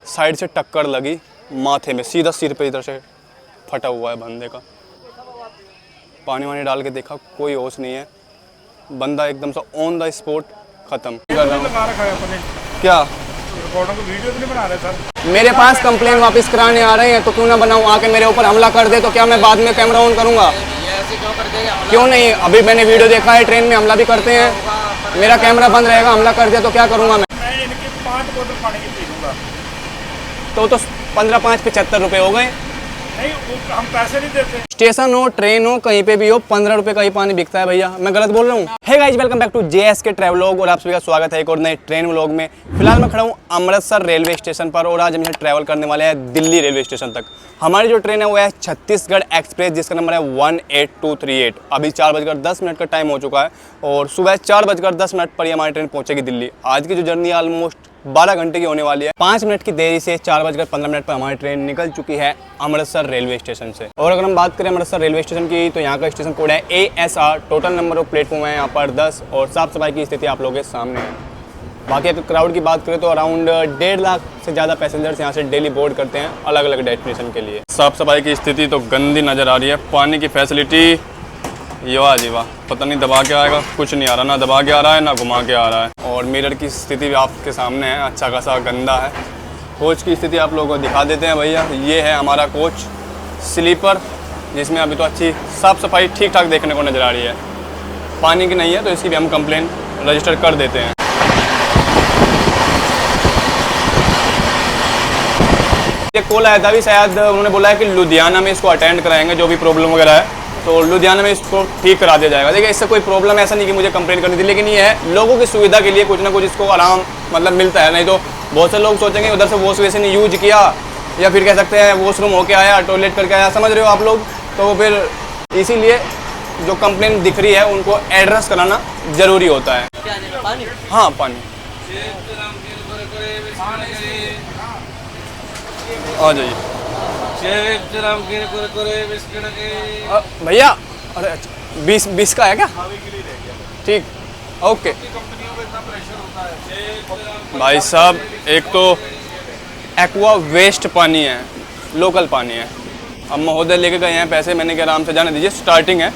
Side से टक्कर लगी माथे में, सीधा सिर पे इधर से फटा हुआ है बंदे का। पानी वानी डाल के देखा, कोई होश नहीं है, बंदा एकदम से ऑन द स्पॉट खत्म। क्या वीडियो नहीं बना रहे सर? मेरे पास कंप्लेन वापस कराने आ रहे हैं तो क्यों ना बनाऊं, आके मेरे ऊपर हमला कर दे तो क्या मैं बाद में कैमरा ऑन करूंगा? क्यों नहीं? अभी मैंने वीडियो देखा है, ट्रेन में हमला भी करते हैं, मेरा कैमरा बंद रहेगा, हमला कर दिया तो क्या करूंगा मैं इनकी 5 बोतल पानी की पी लूंगा। तो 15 5 75 रुपये हो गए। नहीं, हम पैसे नहीं देते। स्टेशन हो, ट्रेन हो, कहीं पे भी हो, 15 रुपये का ही पानी बिकता है भैया। मैं गलत बोल रहा हूँ? Hey guys, welcome back to JSK travelogue और आप सभी का स्वागत है एक और नए ट्रेन व्लॉग में। फिलहाल मैं खड़ा हूँ अमृतसर रेलवे स्टेशन पर और आज हम यहाँ ट्रैवल करने वाले हैं दिल्ली रेलवे स्टेशन तक। हमारी जो ट्रेन है वो है छत्तीसगढ़ एक्सप्रेस, जिसका नंबर है 18238। अभी 4:10 का टाइम हो चुका है और सुबह 4:10 पर ही हमारी ट्रेन पहुँचेगी दिल्ली। आज की जो जर्नी है ऑलमोस्ट 12 घंटे की होने वाली है। 5 मिनट की देरी से 4:15 पर हमारी ट्रेन निकल चुकी है अमृतसर रेलवे स्टेशन से। और अगर हम बात करें अमृतसर रेलवे स्टेशन की तो यहाँ का स्टेशन कोड है ASR। Total number of platform है यहाँ पर 10 और साफ सफाई की स्थिति आप लोगों के सामने है। बाकी अगर क्राउड की बात करें तो अराउंड 1.5 लाख से ज़्यादा पैसेंजर्स यहाँ से डेली बोर्ड करते हैं अलग अलग डेस्टिनेशन के लिए। साफ सफाई की स्थिति तो गंदी नज़र आ रही है। पानी की फैसिलिटी ये वाह जी वाह, पता नहीं दबा के आएगा, कुछ नहीं आ रहा, ना दबा के आ रहा है ना घुमा के आ रहा है। और मिरर की स्थिति भी आपके सामने है, अच्छा खासा गंदा है। कोच की स्थिति आप लोगों को दिखा देते हैं भैया। ये है हमारा कोच स्लीपर, जिसमें अभी तो अच्छी साफ़ सफाई ठीक ठाक देखने को नज़र आ रही है। पानी की नहीं है तो इसकी भी हम कंप्लेन रजिस्टर कर देते हैं। ये कॉल आया था, भी शायद उन्होंने बोला है कि लुधियाना में इसको अटेंड कराएंगे, जो भी प्रॉब्लम वगैरह है तो लुधियाना में इसको ठीक करा दिया जाएगा। देखिए, इससे कोई प्रॉब्लम ऐसा नहीं कि मुझे कंप्लेन करनी थी, लेकिन ये है लोगों की सुविधा के लिए कुछ ना कुछ इसको आराम मतलब मिलता है। नहीं तो बहुत से लोग सोचेंगे उधर से वॉश बेसिन यूज किया या फिर कह सकते हैं वॉशरूम होके आया, टॉयलेट करके आया, समझ रहे हो आप लोग। तो फिर इसीलिए जो कंप्लेन दिख रही है उनको एड्रेस कराना ज़रूरी होता है। हाँ, पानी आ जाइए भैया। अरे अच्छा, 20 का है क्या? ठीक, ओके भाई साहब। एक तो एक्वा वेस्ट पानी है, लोकल पानी है। अब महोदय लेके गए हैं पैसे, मैंने कहा आराम से जाने दीजिए, स्टार्टिंग है।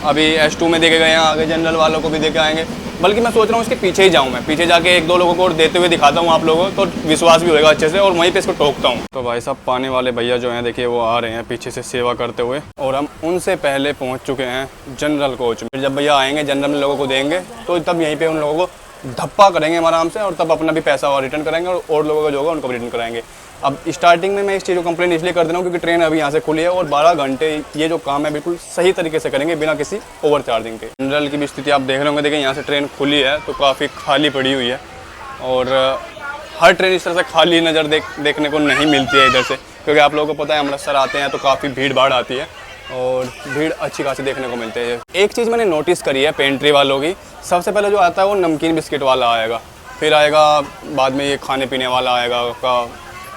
अभी S2 में देके गए हैं, आगे जनरल वालों को भी देके आएंगे। बल्कि मैं सोच रहा हूँ इसके पीछे ही जाऊँ, मैं पीछे जाके 1-2 लोगों को और देते हुए दिखाता हूँ आप लोगों को, तो विश्वास भी होएगा अच्छे से और वहीं पे इसको टोकता हूँ। तो भाई साहब, पानी वाले भैया जो हैं देखिए वो आ रहे हैं पीछे से सेवा करते हुए और हम उनसे पहले पहुँच चुके हैं जनरल कोच में। जब भैया आएंगे जनरल में लोगों को देंगे तो तब यहीं पर उन लोगों को धप्पा करेंगे हम आराम से और तब अपना भी पैसा और रिटर्न करेंगे और लोगों का जो होगा उनको भी रिटर्न कराएंगे। अब स्टार्टिंग में मैं इस चीज़ को कंप्लेन इसलिए कर दे रहा हूँ क्योंकि ट्रेन अभी यहाँ से खुली है और 12 घंटे ये जो काम है बिल्कुल सही तरीके से करेंगे बिना किसी ओवर चार्जिंग के। जनरल की भी स्थिति आप देख रहे होंगे। देखिए, यहाँ से ट्रेन खुली है तो काफ़ी खाली पड़ी हुई है और हर ट्रेन इस तरह से खाली नज़र देखने को नहीं मिलती है इधर से, क्योंकि आप लोगों को पता है अमृतसर आते हैं तो काफ़ी भीड़ भाड़ आती है और भीड़ अच्छी खासी देखने को मिलती है। एक चीज़ मैंने नोटिस करी है पेंट्री वालों की, सबसे पहले जो आता है वो नमकीन बिस्किट वाला आएगा, फिर आएगा बाद में ये खाने पीने वाला आएगा का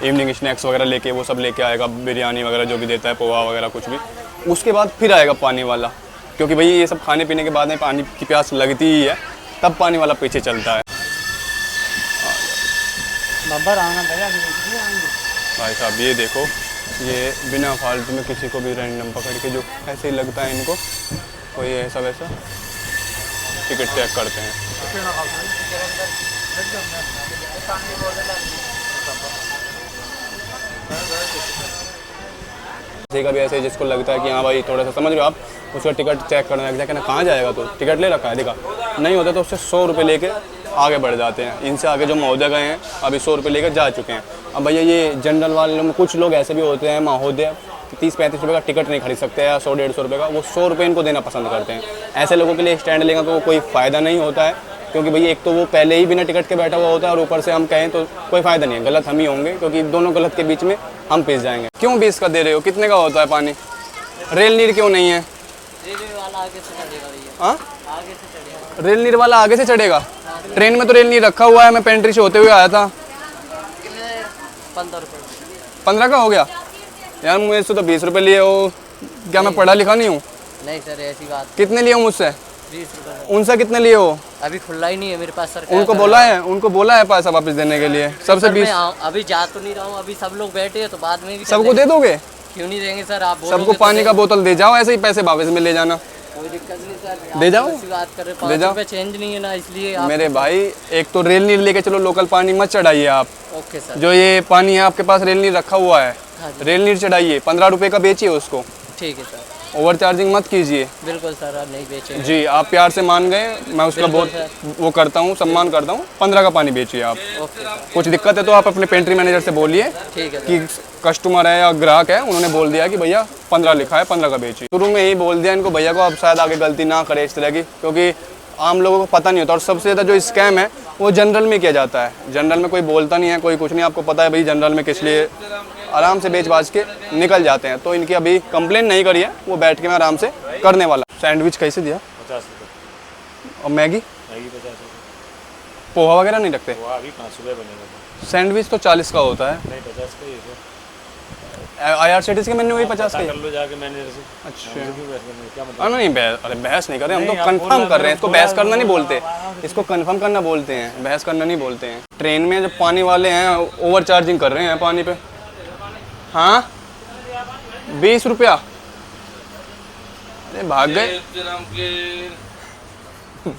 इवनिंग स्नैक्स वगैरह लेके, वो सब लेके आएगा, बिरयानी वगैरह जो भी देता है, पोहा वगैरह कुछ भी। उसके बाद फिर आएगा पानी वाला, क्योंकि भाई ये सब खाने पीने के बाद में पानी की प्यास लगती ही है, तब पानी वाला पीछे चलता है। भाई साहब ये देखो, ये बिना फालतू में किसी को भी रैंडम पकड़ के जो ऐसे ही लगता है इनको, कोई ऐसा वैसा टिकट चेक करते हैं। किसी का भी ऐसे जिसको लगता है कि हाँ भाई थोड़ा सा समझ रहे हो आप, उसका टिकट चेक करना लग जाए, कहाँ जाएगा तो टिकट ले रखा है दिखा, नहीं होता तो उससे 100 रुपये लेके आगे बढ़ जाते हैं। इनसे आगे जो महोदय गए हैं अभी 100 रुपये लेकर जा चुके हैं। अब भैया ये जनरल वाले में कुछ लोग ऐसे भी होते हैं महोदय 30-35 रुपये का टिकट नहीं खरीद सकते या 100-150 रुपये का, वो 100 रुपये इनको देना पसंद करते हैं। ऐसे लोगों के लिए स्टैंड लेगा तो कोई फ़ायदा नहीं होता है, क्योंकि भैया एक तो वो पहले ही बिना टिकट के बैठा हुआ होता है और ऊपर से हम कहें तो कोई फ़ायदा नहीं है, गलत हम ही होंगे, क्योंकि दोनों गलत के बीच में हम पिस जाएंगे। क्यों 20 का दे रहे हो? कितने का होता है पानी? रेल नीर क्यों नहीं है? हाँ, रेल नीर वाला आगे से चढ़ेगा। ट्रेन में तो रेल नीर रखा हुआ है, मैं पेंट्री से होते हुए आया था। 15 का हो गया यार, मुझसे तो 20 रुपये लिए हो। क्या मैं पढ़ा लिखा नहीं हूँ? नहीं सर, ऐसी बात। कितने लिए हो मुझसे? 20 रुपये। उनसे कितने लिए हो? अभी खुला ही नहीं है मेरे पास सर। क्या उनको करें? बोला है पैसा वापस देने के लिए। सबसे सर, 20 मैं अभी जा तो नहीं रहा हूँ, अभी सब लोग बैठे हैं तो बाद में भी कर सबको लेंगे। दे दोगे? क्यों नहीं देंगे सर, आप बोलोगे सबको तो पानी का देंगे। बोतल दे जाओ, ऐसे ही पैसे वापस में ले जाना। कोई दिक्कत नहीं सर, दे आप जाओ। ऐसी बात कर रहे दे 5 जाओ। रुपये चेंज नहीं है ना, इसलिए आप। मेरे भाई एक तो रेल नीर लेके चलो, लोकल पानी मत चढ़ाइए आप। Okay sir. जो ये पानी है आपके पास रेल नीर रखा हुआ है, हाँ जी। रेल नीर चढ़ाइए, 15 रुपए का बेचिए उसको। ठीक है सर, ओवर चार्जिंग मत कीजिए। बिल्कुल सर, आप नहीं बेचेंगे। जी आप प्यार से मान गए, मैं उसका बिल्कुल बहुत वो करता हूँ, सम्मान करता हूँ। 15 का पानी बेचिए आप। ओके सर, कुछ दिक्कत है तो आप अपने पेंट्री मैनेजर से बोलिए ठीक है सर। कि कस्टमर है या ग्राहक है, उन्होंने बोल दिया कि भैया 15 लिखा है, 15 का बेचिए। शुरू में यही बोल दिया इनको भैया को, अब शायद आगे गलती ना करे इस तरह की, क्योंकि आम लोगों को पता नहीं होता। और सबसे ज़्यादा जो स्कैम है वो जनरल में किया जाता है। जनरल में कोई बोलता नहीं है, कोई कुछ नहीं, आपको पता है भाई जनरल में किस लिए, आराम से बेच बाज के निकल जाते हैं। तो इनकी अभी कंप्लेन नहीं करी है, वो बैठ के मैं आराम से करने वाला। सैंडविच कैसे दिया? 50 रुपये। और मैगी 50 रुपये। पोहा वगैरह नहीं रखते? वो अभी 5 रुपये बनेगा। सैंडविच तो 40 का होता है। नहीं 50 का ही है सर। IRCTC के मेन्यू वही 50 का ही कर है। लो जाके मैनेजर से। अच्छा क्यों बहस करनी है? क्या मतलब? हाँ नहीं बहस, अरे बहस नहीं कर रहे हम, तो नहीं, आप कंफर्म बोल कर रहे हैं। रहे इसको हो, बहस बोला, करना नहीं बोला, बोलते, बोला, इसको कंफर्म करना बोलते हैं, बहस करना नहीं बोलते हैं। ट्रेन में जब पानी वाले हैं ओवर चार्जिंग कर रहे हैं पानी पे। हाँ 20 रुपया, अरे भाग गए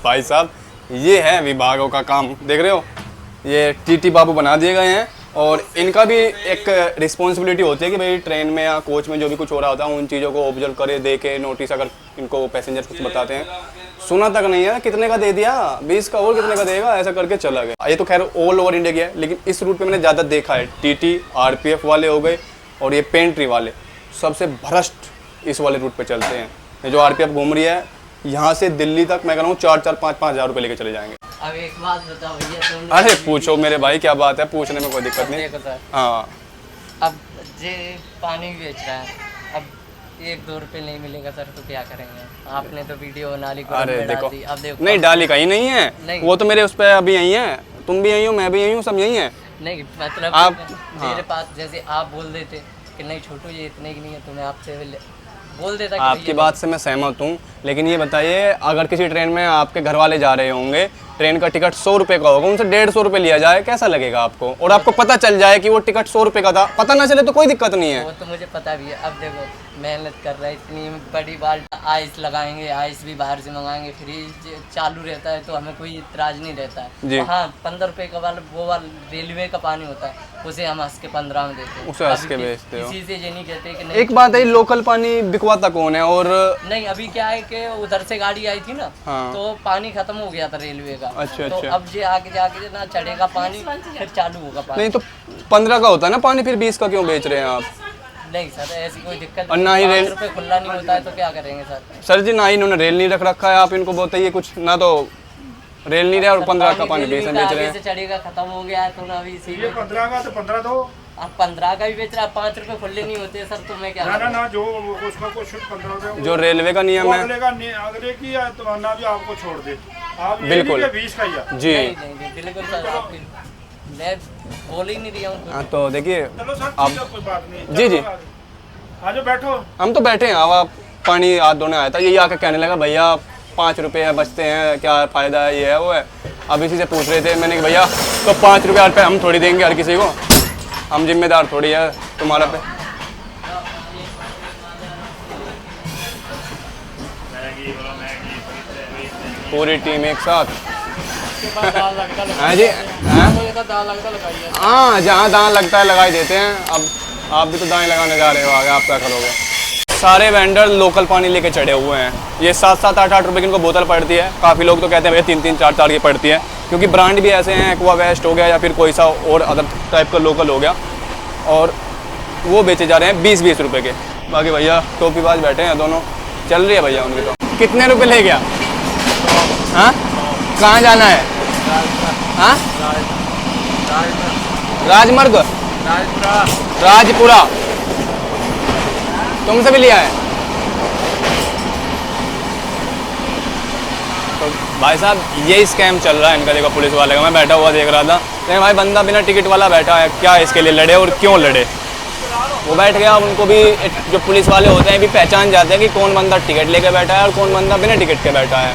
भाई साहब। ये है विभागों का काम, देख रहे हो, ये टीटी बाबू बना दिए गए हैं। और इनका भी एक रिस्पॉन्सिबिलिटी होती है कि भाई ट्रेन में या कोच में जो भी कुछ हो रहा होता है उन चीज़ों को ऑब्जर्व करे, देखे, नोटिस अगर इनको पैसेंजर कुछ बताते हैं। सुना तक नहीं है कितने का दे दिया, 20 का और कितने का देगा, ऐसा करके चला गया। ये तो खैर ऑल ओवर इंडिया की है, लेकिन इस रूट पे मैंने ज़्यादा देखा है। टीटी RPF वाले हो गए और ये पेंट्री वाले सबसे भ्रष्ट इस वाले रूट पे चलते हैं। ये जो RPF घूम रही है यहाँ से दिल्ली तक, मैं कह रहा हूँ 4-4, 5-5 हज़ार रुपये लेके चले जाएंगे। अब एक बात बताओ भैया, तुमने अरे पूछो मेरे भाई, क्या बात है, पूछने में कोई दिक्कत नहीं। देखो सर, हाँ अब जे पानी बेच रहा है, अब 1-2 रुपए नहीं मिलेगा सर तो क्या करेंगे? आपने तो वीडियो बना ली, अरे गवर्नमेंट देखो, आती, अब देखो। नहीं डाली कहीं नहीं है, नहीं। वो तो मेरे उस पर अभी यही है, तुम भी यही हो, मैं भी यही हूँ, सब यही है। नहीं मतलब आप- मेरे हाँ। पास जैसे आप बोल देते कि नहीं छोटू ये इतने की नहीं है, तो मैं आपसे बोल देता कि आपकी भैया बात से मैं सहमत हूँ, लेकिन ये बताइए अगर किसी ट्रेन में आपके घर वाले जा रहे होंगे, ट्रेन का टिकट 100 रुपये का होगा, उनसे 150 रुपये लिया जाए, कैसा लगेगा आपको? और आपको पता चल जाए कि वो टिकट 100 रुपये का था, पता ना चले तो कोई दिक्कत नहीं है। वो तो मुझे पता भी है। अब देखो मेहनत कर रहा है, इतनी बड़ी बाल्टी आइस लगाएंगे, आइस भी बाहर से मंगाएंगे, फ्रिज चालू रहता है तो हमें कोई इतराज नहीं रहता जी। है। हाँ 15 रुपये का वाला वो वाला रेलवे का पानी होता है, उसे हम हंस के 15 में देते हैं। उसे हंस के अभी बेचते हो। किसी से ये नहीं कहते कि नहीं। एक बात है, लोकल पानी बिकवाता कौन है? और नहीं अभी क्या है कि उधर से गाड़ी आई थी ना, हाँ। तो पानी खत्म हो गया था रेलवे का। अच्छा, तो अच्छा। अब ये आगे जाके ना चढ़ेगा पानी, फिर चालू होगा पानी। नहीं तो 15 का होता है ना पानी, फिर 20 का क्यों बेच रहे हैं आप? नहीं सर ऐसी कोई दिक्कत और ना ही 5 रेल- रुपये खुला नहीं होता है तो क्या करेंगे सर? सर जी ना ही इन्होंने रेल नहीं रख रखा है, आप इनको बताइए कुछ ना, तो रेल नहीं रहा और 15 का पानी 20 में बेच रहे आगे से हैं। चढ़ेगा खत्म हो गया है तो ना अभी इसी ये 15 का तो 15 दो। आप 15 का भी बेच रहा है, 5 रुपये खुले नहीं होते सर, तो मैं क्या ना ना करूं? ना, जो उसका कुछ 15 दो। जो रेलवे का नियम वो है, अगले की या तो ना भी आपको छोड़ दे। आप ये बिल्कुल। नहीं कि 20 का ही है। जी नहीं नहीं नहीं, बिल्कुल सर आपकी मैं बोल ही नहीं रहा हूँ। हाँ तो देखिए चलो सर आप- ठीक है, कोई बात नहीं। जी, जी। आ जाओ बैठो। हम तो बैठे हैं, हवा पानी हाथ धोने आया था, यही आके कहने लगा भैया 5 रुपये बचते हैं, क्या फ़ायदा है, ये है वो है। अब इसी से पूछ रहे थे, मैंने कहा भैया तो 5 रुपये हर पे हम थोड़ी देंगे हर किसी को, हम जिम्मेदार थोड़ी है तुम्हारा पे। पूरी टीम एक साथ। हाँ जी, हाँ हाँ, जहाँ दांव लगता है लगाई देते हैं। अब आप भी तो दाएं लगाने जा रहे हो, आगे आप क्या करोगे? सारे वेंडर लोकल पानी लेके चढ़े हुए हैं। ये 7-7, 8-8 रुपए की इनको बोतल पड़ती है। काफ़ी लोग तो कहते हैं भैया 3-3, 4-4 की पड़ती है, क्योंकि ब्रांड भी ऐसे हैं, एक्वा वेस्ट हो गया या फिर कोई सा और अदर टाइप का लोकल हो गया, और वो बेचे जा रहे हैं 20-20 रुपये के। बाकी भैया टोपीबाज बैठे हैं दोनों, चल रही है भैया उनकी। तो कितने रुपये ले गया? हाँ कहाँ जाना है? हाँ राजमार्ग, राजपुरा, तुमसे भी लिया है? तो भाई साहब ये स्कैम चल रहा है इनका, देखो पुलिस वाले का। मैं बैठा हुआ देख रहा था, लेकिन भाई बंदा बिना टिकट वाला बैठा है, क्या इसके लिए लड़े और क्यों लड़े? वो बैठ गया, उनको भी जो पुलिस वाले होते हैं भी पहचान जाते हैं कि कौन बंदा टिकट लेके बैठा है और कौन बंदा बिना टिकट के बैठा है।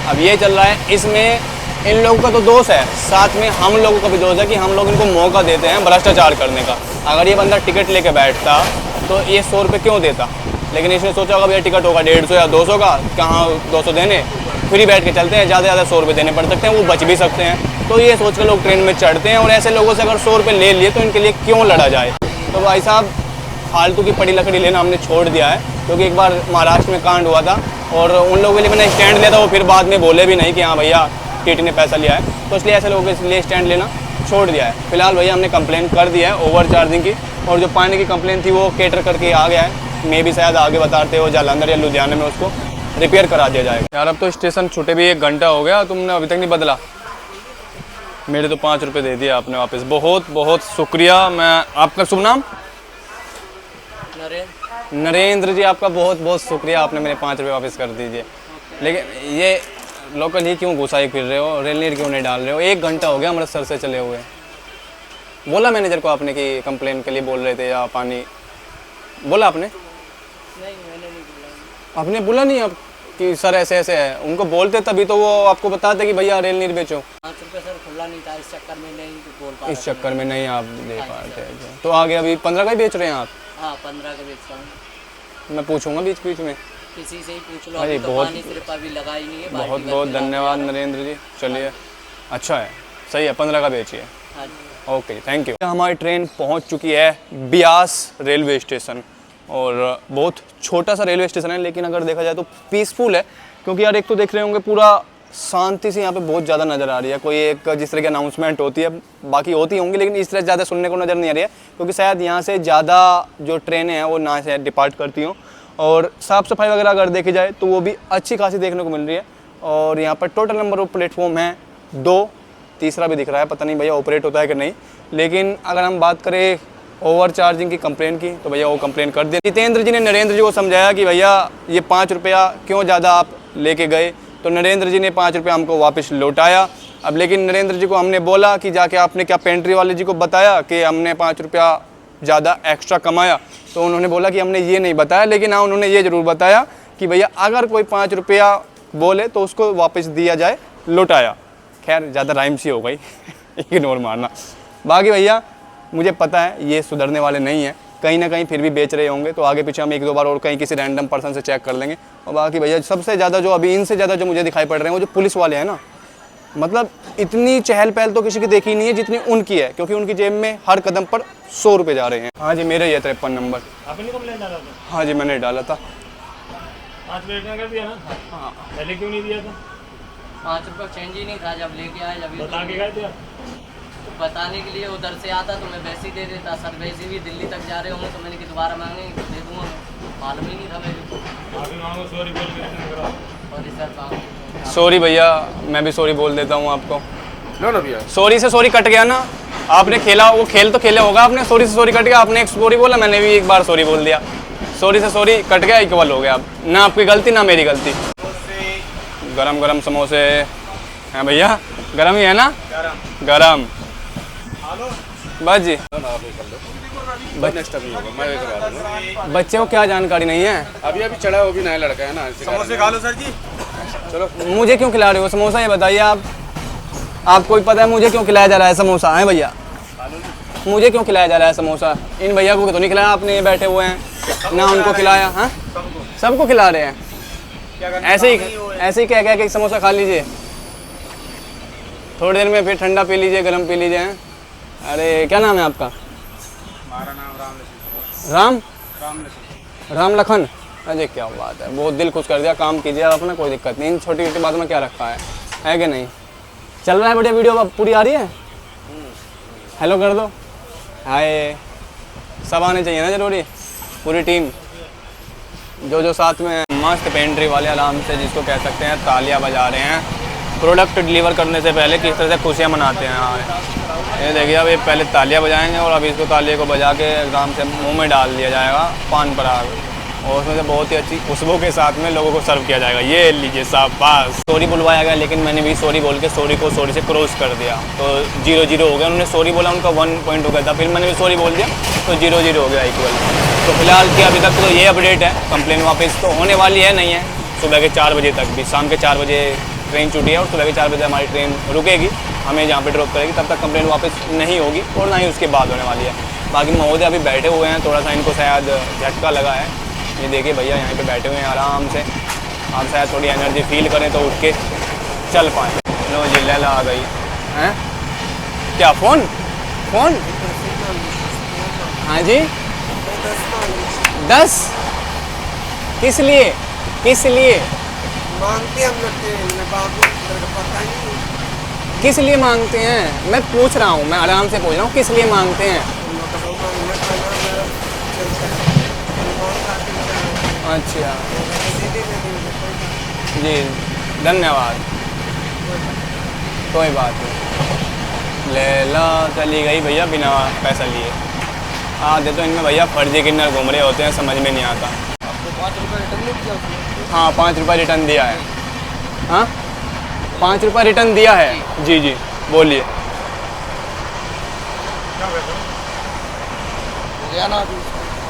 अब ये चल रहा है, इसमें इन लोगों का तो दोष है, साथ में हम लोगों का भी दोष है कि हम लोग इनको मौका देते हैं भ्रष्टाचार करने का। अगर ये बंदा टिकट लेके बैठता तो ये 100 रुपये क्यों देता, लेकिन इसने सोचा होगा भैया टिकट होगा 150 या 200 का, कहाँ 200 देने, फ्री बैठ के चलते हैं, ज़्यादा से ज़्यादा 100 रुपये देने पड़ सकते हैं, वो बच भी सकते हैं। तो ये सोच कर लोग ट्रेन में चढ़ते हैं, और ऐसे लोगों से अगर 100 रुपये ले लिए तो इनके लिए क्यों लड़ा जाए। तो भाई साहब फालतू की पड़ी लकड़ी लेना हमने छोड़ दिया है, क्योंकि एक बार महाराष्ट्र में कांड हुआ था और उन लोगों के लिए मैंने स्टैंड लिया था, वो फिर बाद में बोले भी नहीं कि हाँ भैया टीटी ने पैसा लिया है, तो इसलिए ऐसे लोगों के लिए स्टैंड लेना छोड़ दिया है। फिलहाल भैया हमने कंप्लेंट कर दिया है ओवर चार्जिंग की, और जो पानी की कंप्लेंट थी वो कैटर करके आ गया है, मे भी शायद आगे बताते हो जालंधर या लुधियाना में उसको रिपेयर करा दिया जाएगा। यार अब तो स्टेशन छूटे भी 1 घंटा हो गया, तुमने अभी तक नहीं बदला। मेरे तो 5 रुपये दे दिए आपने वापस, बहुत बहुत शुक्रिया। मैं आपका शुभ नाम? नरेंद्र जी, आपका बहुत बहुत शुक्रिया, आपने मेरे 5 रुपये वापस कर दीजिए। लेकिन ये लोकल ही क्यों घुसाई फिर रहे हो, रेल नीर क्यों नहीं डाल रहे हो? 1 घंटा हो गया अमृतसर से चले हुए। बोला मैनेजर को आपने कि कंप्लेन के लिए बोल रहे थे, या पानी बोला आपने? नहीं, मैंने नहीं बोला। आपने बोला नहीं अब कि सर ऐसे ऐसे है? उनको बोलते तभी तो वो आपको बताते कि भैया रेल नीर बेचो। 5 रुपये सर खुला नहीं था, इस चक्कर में नहीं बोल पा रहा इस चक्कर में नहीं आप दे पाते। तो आगे अभी 15 का ही बेच रहे हैं आप? हाँ 15 का बेचता हूँ। मैं पूछूंगा बीच बीच में, किसी से ही पूछ लो, अरे अभी तो बहुत- पानी सिर्फ अभी लगा ही नहीं है। बहुत बाल्टी बहुत भर के धन्यवाद लाते नरेंद्र जी। चलिए अच्छा है, सही है, 15 का बेचिए। हैं। हाँ जी। Okay thank you. हमारी ट्रेन पहुंच चुकी है ब्यास रेलवे स्टेशन, और बहुत छोटा सा रेलवे स्टेशन है, लेकिन अगर देखा जाए तो पीसफुल है, क्योंकि यार एक तो देख रहे होंगे पूरा शांति से यहाँ पे बहुत ज़्यादा नज़र आ रही है। कोई एक जिस तरह की अनाउंसमेंट होती है, बाकी होती होंगी, लेकिन इस तरह ज़्यादा सुनने को नज़र नहीं आ रही है, क्योंकि शायद यहाँ से ज़्यादा जो ट्रेनें हैं वो ना से डिपार्ट करती हों। और साफ़ सफाई वगैरह अगर देखी जाए तो वो भी अच्छी खासी देखने को मिल रही है। और यहाँ पर टोटल नंबर ऑफ प्लेटफॉर्म है 2, तीसरा भी दिख रहा है, पता नहीं भैया ऑपरेट होता है कि नहीं। लेकिन अगर हम बात करें ओवर चार्जिंग की कंप्लेन की, तो भैया वो कंप्लेन कर दिया। जितेंद्र जी ने नरेंद्र जी को समझाया कि भैया ये 5 रुपया क्यों ज़्यादा आप लेके गए, तो नरेंद्र जी ने 5 रुपये हमको वापस लौटाया। अब लेकिन नरेंद्र जी को हमने बोला कि जाके आपने क्या पेंट्री वाले जी को बताया कि हमने 5 रुपया ज़्यादा एक्स्ट्रा कमाया, तो उन्होंने बोला कि हमने ये नहीं बताया, लेकिन हाँ उन्होंने ये ज़रूर बताया कि भैया अगर कोई 5 रुपया बोले तो उसको वापस दिया जाए, लौटाया। खैर ज़्यादा राइम सी हो गई इग्नोर मारना। बाकी भैया मुझे पता है ये सुधरने वाले नहीं हैं, कहीं ना कहीं फिर भी बेच रहे होंगे, तो आगे पीछे हम 1-2 बार और कहीं किसी रैंडम पर्सन से चेक कर लेंगे। और बाकी भैया सबसे ज़्यादा जो अभी इनसे ज़्यादा जो मुझे दिखाई पड़ रहे हैं वो जो पुलिस वाले हैं ना, मतलब इतनी चहल पहल तो किसी की देखी नहीं है जितनी उनकी है, क्योंकि उनकी जेब में हर कदम पर 100 रुपये जा रहे हैं। हाँ जी मेरे ये 53 नंबर। आपने कंप्लेंट डाला था? हाँ जी मैंने डाला था। 5 मिनट में कर दिया ना? हाँ पहले क्यों नहीं दिया था? 5 रुपये चेंज ही नहीं था जब लेके आए। जब बता के गए थे आप? तो बताने के लिए उधर से आता तो मैं वैसे ही दे देता। सर वैसे भी दिल्ली तक जा रहे होंगे तो मैंने कि दोबारा मांगेंगे तो दे दूँगा, मालूम ही नहीं था मेरे को। आप ही मांगो, सॉरी बोल के रिटर्न करा। Sorry sir. सॉरी भैया, मैं भी सॉरी बोल देता हूँ आपको। लो ना भैया। सॉरी से सॉरी कट गया ना, आपने खेला वो खेल तो खेला होगा आपने, सॉरी से सॉरी कट गया, आपने एक सॉरी बोला, मैंने भी एक बार सॉरी बोल दिया, सॉरी से सॉरी कट गया, इक्वल हो गया। अब ना आपकी गलती ना मेरी गलती। गरम गरम समोसे हैं भैया, गरम ही है ना? गरम बस जी। बच्चे को क्या जानकारी नहीं है? अभी अभी चढ़ा वो भी नया लड़का है ना। समोसे खा लो सर जी। चलो मुझे क्यों खिला रहे हो समोसा, ये बताइए आप। आपको ही पता है मुझे क्यों खिलाया जा रहा है समोसा, है भैया? मुझे क्यों खिलाया जा रहा है समोसा? इन भैया को तो नहीं खिलाया आपने, ये बैठे हुए हैं ना, उनको खिलाया। हाँ सबको खिला रहे हैं, ऐसे ही कह कि समोसा खा लीजिए, थोड़ी देर में फिर ठंडा पी लीजिए, गर्म पी लीजिए। हैं? अरे क्या नाम है आपका? हमारा नाम राम लखन। अरे क्या बात है, बहुत दिल खुश कर दिया, काम कीजिए आप अपना, कोई दिक्कत नहीं। इन छोटी छोटी बातों में क्या रखा है कि नहीं? चल रहा है बढ़िया, वीडियो अब पूरी आ रही है? हेलो कर दो, हाय। सब आने चाहिए ना जरूरी, पूरी टीम जो साथ में। मस्त पेंट्री वाले आराम से, जिसको कह सकते हैं तालियां बजा रहे हैं प्रोडक्ट डिलीवर करने से पहले, किस तरह से खुशियाँ मनाते हैं। हाँ ये देखिए, अब ये पहले तालियां बजाएंगे और अब इसको तालियों को बजा के आराम से मुंह में डाल दिया जाएगा पान पराग, और उसमें से बहुत ही अच्छी खुशबू के साथ में लोगों को सर्व किया जाएगा। ये लीजिए साहब, बस। सॉरी बुलवाया गया, लेकिन मैंने भी सॉरी बोल के सॉरी को सॉरी से क्रॉस कर दिया, तो 0-0 हो गया। उन्होंने सॉरी बोला, उनका 1 पॉइंट हो गया था, फिर मैंने भी सॉरी बोल दिया तो 0-0 हो गया इक्वल। तो फिलहाल कि अभी तक तो ये अपडेट है, कंप्लेन वापस तो होने वाली है नहीं है, सुबह के 4 बजे तक भी, शाम के 4 बजे ट्रेन छूटी है और सुबह के 4 बजे हमारी ट्रेन रुकेगी, हमें जहाँ पे ड्रॉप करेगी, तब तक कंप्लेन वापस नहीं होगी और ना ही उसके बाद होने वाली है। बाकी महोदय अभी बैठे हुए हैं, थोड़ा सा इनको शायद झटका लगा है। ये देखिए भैया यहाँ पे बैठे हुए हैं आराम से, आप शायद थोड़ी एनर्जी फील करें तो उठ के चल पाएँ। लो जी लैला आ गई हैं। क्या फ़ोन फ़ोन? हाँ जी 10 किस लिए मांगते हम लोग के बाबू तेरे को पता ही नहीं। किस लिए मांगते हैं? मैं पूछ रहा हूँ, मैं आराम से पूछ रहा हूँ, किस लिए मांगते हैं? हम लोग का मांगने का नाम चलता है। कौन सा चलता है? अच्छा दे देंगे कोई बात जी धन्यवाद, कोई बात नहीं। लैला चली गई भैया बिना पैसा लिए। आधे तो इनमें भैया फर्जी किन्नर घूम रहे होते हैं, समझ में नहीं आता। आपको 5 रुपये रिटर्न नहीं किया उसने? हाँ 5 रुपये रिटर्न दिया है। हाँ 5 रुपये रिटर्न दिया है। जी जी बोलिए। क्या कहते हो? हो गया ना अभी?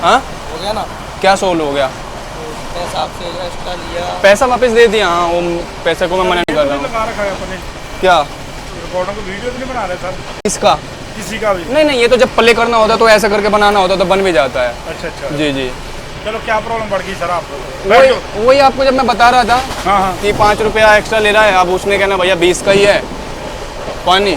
हाँ हो गया ना? क्या सोल हो गया? तो पैसा आपसे एक्स्ट्रा लिया। पैसा वापस दे दिया। हाँ वो पैसे को मैं मना नहीं कर रहा हूँ। लगा रखा है अपने क्या रिकॉर्डों को, वीडियो तो नहीं बना रहे सर इसका? किसी का भी? नहीं नहीं, ये तो जब प्ले करना होता है तो ऐसा करके बनाना होता है तो बन भी जाता है। अच्छा अच्छा, जी जी चलो क्या प्रॉब्लम बढ़ गई सर आपको? वही आपको जब मैं बता रहा था हाँ हाँ कि 5 रुपया एक्स्ट्रा ले रहा है, अब उसने कहना भैया 20 का ही है पानी।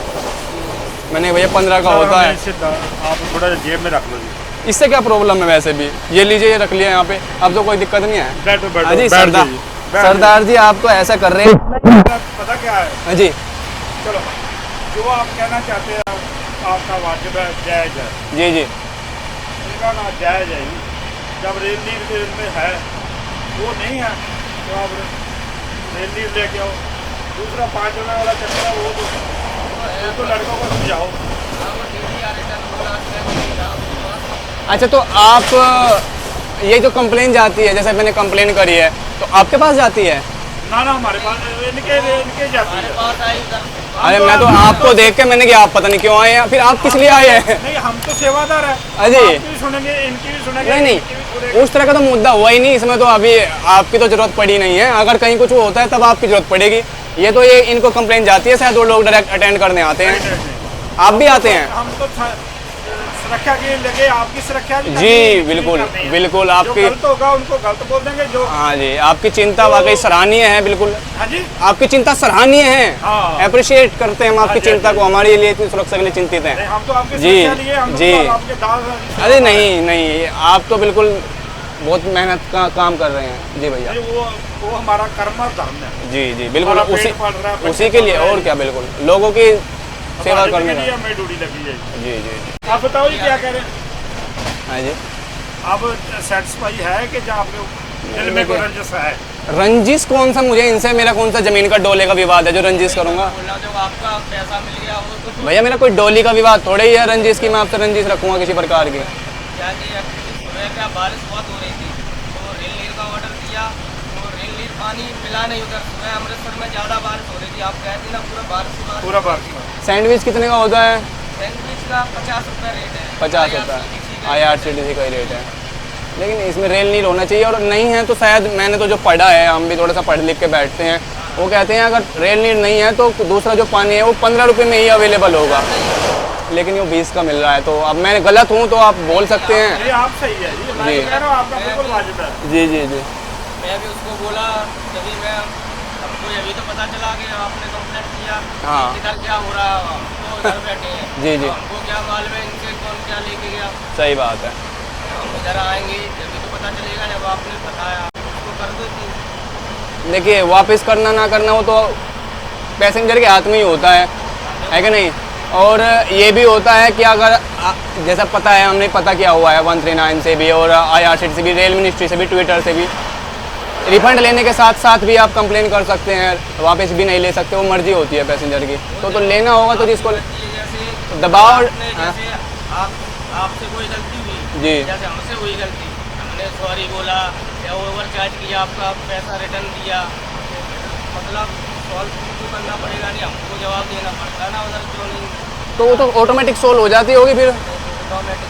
मैंने भैया 15 का होता है। आप थोड़ा जेब में रख लो जी। इससे क्या प्रॉब्लम है? वैसे भी ये लीजिए, ये रख लिया यहाँ पे, अब तो कोई दिक्कत नहीं है। बैठो बैठो हाँ जी बैठ सरदार, जाइए, बैठ सरदार जी आप तो ऐसा कर रहे हैं। जाइए। पता क्या है, हाँ जी चलो जो आप कहना चाहते हैं आपका वाजिब है, जायज़ है। जी जी इनका ना जायज़ है ही। जब रेल नीर में है वो नहीं है तो आप रेल नीर लेके आओ। दूसरा 5 रुपये वाला चक्कर है वो तो लड़कों को समझाओ। अच्छा तो आप ये जो कंप्लेन जाती है, जैसे मैंने कंप्लेन करी है तो आपके पास जाती है? ना ना हमारे पास इनके जाती है। अरे मैं तो आपको देख के मैंने कि आप पता नहीं क्यों आए हैं, फिर आप किस लिए आए हैं? नहीं हम तो सेवादार है। अजी। आपकी भी सुनेंगे, इनकी भी सुनेंगे। नहीं इनकी भी नहीं, सुनेंगे। उस तरह का तो मुद्दा हुआ ही नहीं इसमें। तो अभी आपकी तो जरूरत पड़ी नहीं है, अगर कहीं कुछ होता है तब आपकी जरूरत पड़ेगी। ये तो ये इनको कंप्लेन जाती है, शायद वो लोग डायरेक्ट अटेंड करने आते नहीं, हैं। नहीं, नहीं। आप भी आते हैं? हम तो सुरक्षा के लिए लगे, आपकी सुरक्षा भी जी, करनी है, बिल्कुल, करनी है। बिल्कुल, जो आपकी- गलत होगा उनको गलत बोल देंगे। जो हाँ जी, आपकी चिंता वाकई सराहनीय है। बिल्कुल हाँ जी आपकी चिंता सराहनीय है। हाँ। अप्रिशिएट करते हैं हम आपकी हाँ जी, चिंता हाँ जी। को, हमारे लिए इतनी सुरक्षा के लिए चिंतित नहीं, हैं। हम तो आपके जी, सुरक्षा लिए हम जी। तो आपके दास। अरे नहीं नहीं, आप तो बिल्कुल बहुत मेहनत का काम कर रहे हैं। जी भैया वो हमारा कर्म और धर्म है। जी जी बिल्कुल, हमारा पेट उसी पाल रहा है, उसी के लिए और क्या, बिल्कुल लोगों की सेवा हमारे करने के लिए का। हमें ड्यूटी लगी है। जी जी आप बताओ जी क्या कह रहे हैं? हाँ जी। अब सेटिस्फाई है कि जहाँ आपके दिल में कोई रंजिश है? रंजिश कौन सा? मुझे इनसे मेरा कौन सा जमीन का डोले का विवाद है जो रंजिश करूंगा? बोला जब आपका पैसा मिल गया वो तो भैया मेरा कोई डोली का विवाद थोड़ा ही है रंजिश की, मैं आपसे रंजिश रखूंगा किसी प्रकार की। क्या किया, सुबह क्या बारिश बहुत हो रही थी तो रेल नीर का ऑर्डर दिया तो रेल नीर पानी मिला नहीं उधर। सुबह अमृतसर में ज़्यादा बारिश हो रही थी, आप कहते ना पूरा बारिश ही बारिश। पूरा बार सैंडविच कितने का होता है? सैंडविच का 50 रुपये रेट है। 50 होता है, IRCTC का ही रेट है। लेकिन इसमें रेल नील होना चाहिए, और नहीं है तो शायद मैंने तो जो पढ़ा है, हम भी थोड़ा सा पढ़ लिख के बैठते हैं, वो कहते हैं अगर रेल नील नहीं है तो दूसरा जो पानी है वो 15 रुपये में ही अवेलेबल होगा, लेकिन वो 20 का मिल रहा है। तो अब मैं गलत हूँ तो आप बोल सकते हैं। ये आप सही है जी, मैं कह रहा हूँ आपका बिल्कुल वाजिब है। जी जी जी मैं भी उसको बोला तभी मैं हमको अभी तो पता चला कि आपने कंप्लेंट किया। हाँ। इधर क्या हो रहा है, हम तो घर बैठे हैं। जी जी हमको क्या मालूम है इनसे कौन क्या लेके गया। सही बात है। हम इधर आएंगे जब तो पता चलेगा जब आपने बताया उसको कर दो थी। देखिए वापस करना ना करना वो तो पैसेंजर के हाथ में ही होता है कि नहीं? और ये भी होता है कि अगर जैसा पता है, हमने पता किया हुआ है 139 से भी और IRCTC से भी, रेल मिनिस्ट्री से भी, ट्विटर से भी, रिफंड लेने के साथ साथ भी आप कंप्लेन कर सकते हैं, वापस भी नहीं ले सकते, वो मर्जी होती है पैसेंजर की। तो लेना होगा तो जिसको जैसे दबाव। आपने हाँ। जैसे आपसे कोई गलती हुई, जी। जैसे हमसे हुई गलती, हमने सॉरी बोला या ओवर चार्ज किया, आपका पैसा रिटर्न दिया, मतलब सॉल्व तो करना पड़ेगा, नहीं हमको जवाब देना पड़ता ना उधर, क्यों नहीं तो वो तो ऑटोमेटिक सोल्व हो जाती होगी फिर। ऑटोमेटिक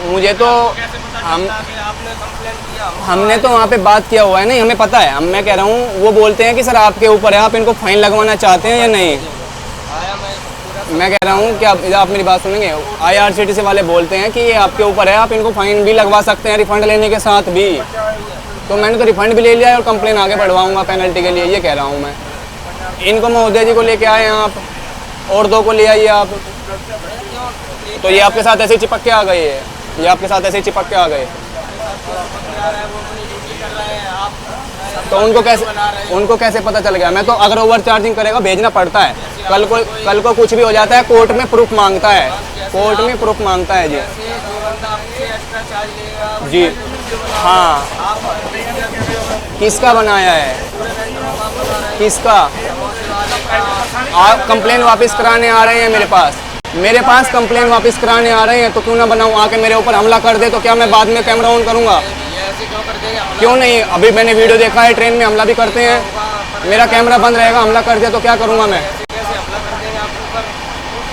मुझे तो कैसे पता हम चलता कि आपने कंप्लेंट किया? हमने तो वहाँ पे बात किया हुआ है, नहीं हमें पता है। मैं कह रहा हूँ वो बोलते हैं कि सर आपके ऊपर है, आप इनको फाइन लगवाना चाहते हैं या नहीं। आया मैं पूरा मैं कह रहा हूँ कि आप मेरी बात सुनेंगे, IRCTC वाले बोलते हैं कि ये आपके ऊपर है, आप इनको फाइन भी लगवा सकते हैं रिफंड लेने के साथ भी। तो मैंने तो रिफंड भी ले लिया है और कंप्लेन आगे बढ़वाऊंगा पेनल्टी के लिए, ये कह रहा हूँ मैं। इनको महोदय जी को लेके आए हैं आप, और 2 को ले आइए आप। तो ये आपके साथ ऐसे ही चिपक के आ गए है, ये आपके साथ ऐसे ही चिपक के आ गए। तो उनको कैसे पता चल गया? मैं तो अगर ओवर चार्जिंग करेगा भेजना पड़ता है, कल को कुछ भी हो जाता है, कोर्ट में प्रूफ मांगता है, कोर्ट में प्रूफ मांगता है जी। जैसे जो बंदा आपसे एक्स्ट्रा चार्ज लेगा जी हाँ, आप किसका बनाया है, किसका? आप कंप्लेन वापस कराने आ रहे हैं मेरे पास कंप्लेन वापस कराने आ रहे हैं, तो क्यों ना बनाऊं? आके मेरे ऊपर हमला कर दे तो क्या मैं बाद में कैमरा ऑन करूंगा? ऐसे क्यों कर देंगे? क्यों नहीं? अभी मैंने वीडियो देखा है, ट्रेन में हमला भी करते हैं, मेरा कैमरा बंद रहेगा, हमला कर दिया तो क्या करूंगा मैं? कैसे हमला कर देंगे आपके ऊपर?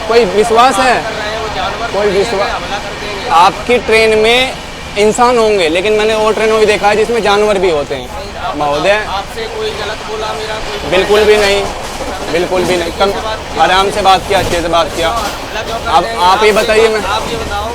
कोई विश्वास है? कर रहे हैं वो जानवर कोई विश्वास? हमला कर देंगे। आपकी ट्रेन में इंसान होंगे, लेकिन मैंने और ट्रेनों में देखा है जिसमें जानवर भी होते हैं महोदय। आपसे कोई गलत बोला मेरा कोई? बिल्कुल भी नहीं, बिल्कुल भी नहीं। कम आराम से बात किया, अच्छे से बात किया। हमला क्यों कर अब देंगे? आप ये बताइए, मैं आप ये बताओ,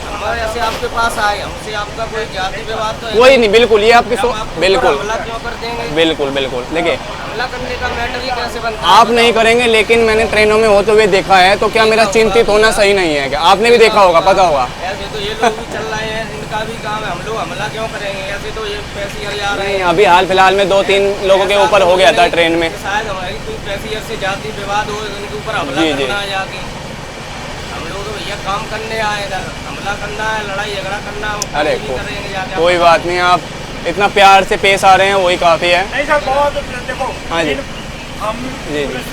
हमारे ऐसे आपके पास आए, हमसे आपका कोई जाति विवाद तो है? कोई नहीं, बिल्कुल ये आपकी हम आपके ऊपर बिल्कुल हमला क्यों कर देंगे? बिल्कुल बिल्कुल। देखिए हमला करने का मैटर ही कैसे बनता है? आप नहीं करेंगे, लेकिन मैंने ट्रेनों में होते हुए देखा है, तो क्या मेरा चिंतित होना सही नहीं है क्या? आपने भी देखा होगा, पता होगा। ऐसे तो ये लोग भी चल रहे हैं, इनका भी काम है, हम लोग हमला क्यों करेंगे? ऐसे तो ये पैसेंजर जा रहे नहीं, हैं। अभी हाल फिलहाल में 2-3 लोगों के ऊपर हो गया था ट्रेन में। शायद हमारी कोई पैसेंजर से जाति विवाद हो, इनके ऊपर हमला जी, जी। करना है जाके। हम लोग तो भैया काम करने आए इधर, हमला करना है, लड़ाई झगड़ा करना है, अरे नहीं करेंगे जाके। कोई बात नहीं, आप इतना प्यार से पेश आ रहे हैं वही काफ़ी है। नहीं सर, बहुत देखो। हाँ जी। हम जी, जी। पुलिस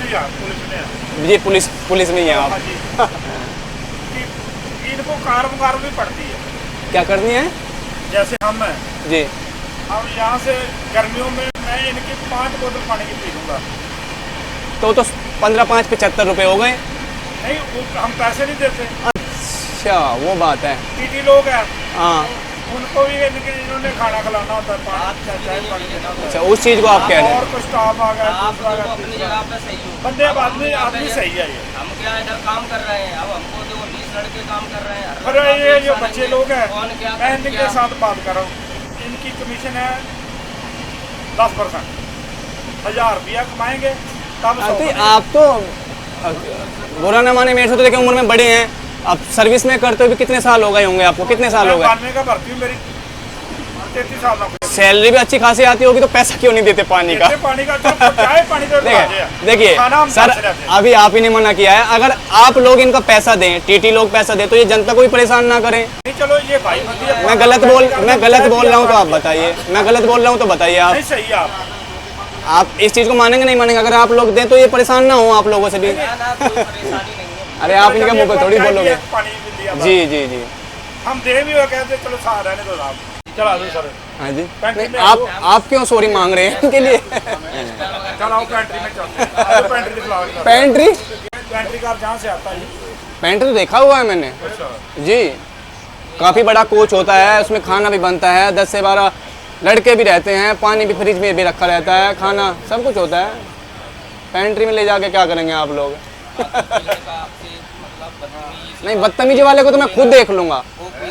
में हैं। जी पुलिस में ही हैं हाँ आप। जी। कि इनको कार भी पड़ती है, क्या करनी है? जैसे हम हैं। जी अब यहाँ से गर्मियों में मैं इनकी 5 बोतल पानी की पी लूँगा। तो 15-5 75 रुपये हो गए। नहीं, हम पैसे नहीं देते। अच्छा वो बात है। टीटी लोग हैं, हाँ उनको भी इन्होंने खाना खिलाना होता है, चाय पानी देना होता अच्छा, उस चीज़ को आप कह है। रहे और हैं। कुछ स्टाफ आ गया, आप दूसरा आ तो गया, अपनी तीसरा आ जगह गया। पे सही हो। बंदे आदमी सही है ये। हम क्या इधर काम कर रहे हैं, अब हमको तो 20 लड़के काम कर रहे हैं। हर अरे काम ये एक जो साथ बच्चे नहीं लोग हैं, कौन क्या मैं कर इनके क्या? साथ बात कर रहा हूँ। इनकी कमीशन है 10%, 1000 रुपया कमाएंगे तब 100 तो आप तो बुरा न माने, मेरे से तो देखिए उम्र में बड़े हैं, अब सर्विस में करते हुए भी कितने साल हो गए होंगे आपको? कितने साल हो गए? 92 का भर्ती हूँ, मेरी 33 साल नौकरी। सैलरी भी अच्छी खासी आती होगी, तो पैसा क्यों नहीं देते पानी का? देते पानी का, चाय पानी तो देखिए खाना हम सर, पैसे देते हैं। अभी आप ही ने मना किया है, अगर आप लोग इनका पैसा दें, टीटी लोग पैसा दें, तो ये जनता को भी परेशान ना करें। नहीं चलो, ये भाई बंदी है। मैं गलत बोल रहा हूँ तो आप बताइए, मैं गलत बोल रहा हूँ तो बताइए आप। नहीं सही है आप इस चीज़ को मानेंगे नहीं मानेंगे? अगर आप लोग दें तो ये परेशान ना हो आप लोगों से भी। ना कोई परेशानी नहीं है। अरे आप इनके मुंह पे थोड़ी बोलोगे। पानी भी दिया। जी जी जी हम दे भी हो कहते चलो साथ रहने दो साहब, चला दो सर। हाँ जी। पेंट्री नहीं, में आप क्यों सॉरी मांग रहे हैं इनके लिए? चलाओ पेंट्री में चलते हैं। आओ पेंट्री दिखलाओ इधर। पेंट्री पेंट्री कार जहाँ से आता है। पेंट्री तो देखा हुआ है मैंने जी, काफ़ी बड़ा कोच होता है, उसमें खाना भी बनता है, 10 से 12 लड़के भी रहते हैं, पानी भी फ्रिज में भी रखा रहता है, खाना सब कुछ होता है। पेंट्री में ले जाके क्या करेंगे आप लोग? नहीं, बदतमीजी वाले को तो मैं खुद देख लूँगा,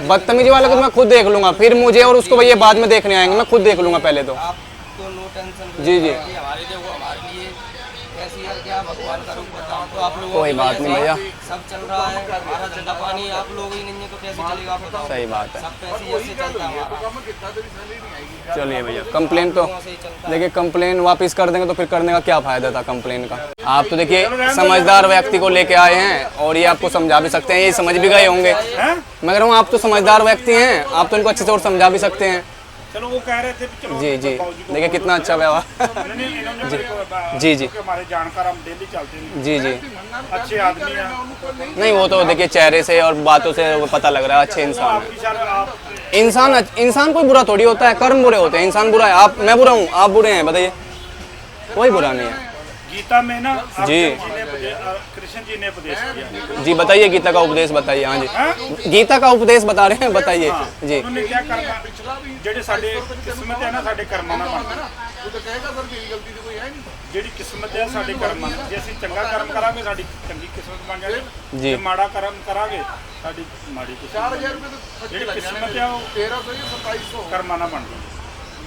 बदतमीजी वाले को तो मैं खुद देख लूँगा, फिर मुझे और उसको भैया बाद में देखने आएंगे, मैं खुद देख लूँगा पहले तो। आपको नो टेंशन। जी, जी। हमारे लिए वो हमारे लिए ऐसी है, क्या भगवान का रूप बताऊं तो आप लोगों कोई की बात वजह नहीं से भैया। सब चल रहा है। हमारा धंधा पानी आप लोग ही नहीं है तो कैसे चलेगा आप बताओ? सही बात है। सब पैसे ऐसे चलता है हमारा। चलिए भैया, कंप्लेन तो ऐसे ही चलता है। देखिए, कंप्लेन वापस कर देंगे तो फिर करने का क्या फ़ायदा था कंप्लेन का? आप तो देखिए समझदार व्यक्ति को लेके आए हैं और ये आपको समझा भी सकते हैं, ये समझ भी गए होंगे। हैं? मैं कह रहा हूँ आप तो समझदार व्यक्ति हैं, आप तो इनको अच्छे से और समझा भी सकते हैं। चलो वो कह रहे थे कि चलो जी जी, बाबूजी को देखिए कितना अच्छा व्यवहार। नहीं, इन्होंने जी, जी। क्योंकि हमारे जानकार, हम डेली चलते हैं, जी जी, अच्छे आदमी हैं। नहीं वो तो देखिए चेहरे से और बातों से वो पता लग रहा है अच्छे इंसान है। आपकी सर आप इंसान कोई बुरा थोड़ी होता है, कर्म बुरे होते हैं। इंसान बुरा है, मैं बुरा हूँ, आप बुरे हैं, बताइए? कोई बुरा नहीं है। गीता में ना जी। कृष्ण जी ने उपदेश किया। जी बताइए गीता का उपदेश बताइए। हाँ जी गीता का उपदेश बता रहे हैं, बताइए जी। उन्होंने क्या करना ਜਿਹੜੇ ਸਾਡੇ ਕਿਸਮਤ ਹੈ ਨਾ ਸਾਡੇ ਕਰਮਾਂ ਨਾਲ ਬਣਦੀ ਉਹ ਤਾਂ ਕਹੇਗਾ ਸਰ ਤੇਰੀ ਗਲਤੀ ਤੇ ਕੋਈ ਹੈ ਨਹੀਂ। ਜਿਹੜੀ ਕਿਸਮਤ ਹੈ ਸਾਡੇ ਕਰਮਾਂ ਨਾਲ, ਜੇ ਅਸੀਂ ਚੰਗਾ ਕਰਮ ਕਰਾਂਗੇ ਸਾਡੀ ਚੰਗੀ ਕਿਸਮਤ ਬਣ ਜਾਏਗੀ, ਜੀ। ਜੇ ਮਾੜਾ ਕਰਮ ਕਰਾਂਗੇ ਸਾਡੀ ਮਾੜੀ ਕਿਸਮਤ 4000 ਰੁਪਏ ਤਾਂ ਜਿਹੜੀ ਖਰਚੇ ਕਿਸਮਤ ਹੈ ਉਹ 1300 ਜਾਂ 2700 ਕਰਮਾਂ ਨਾਲ ਬਣਦੀ ਹੈ।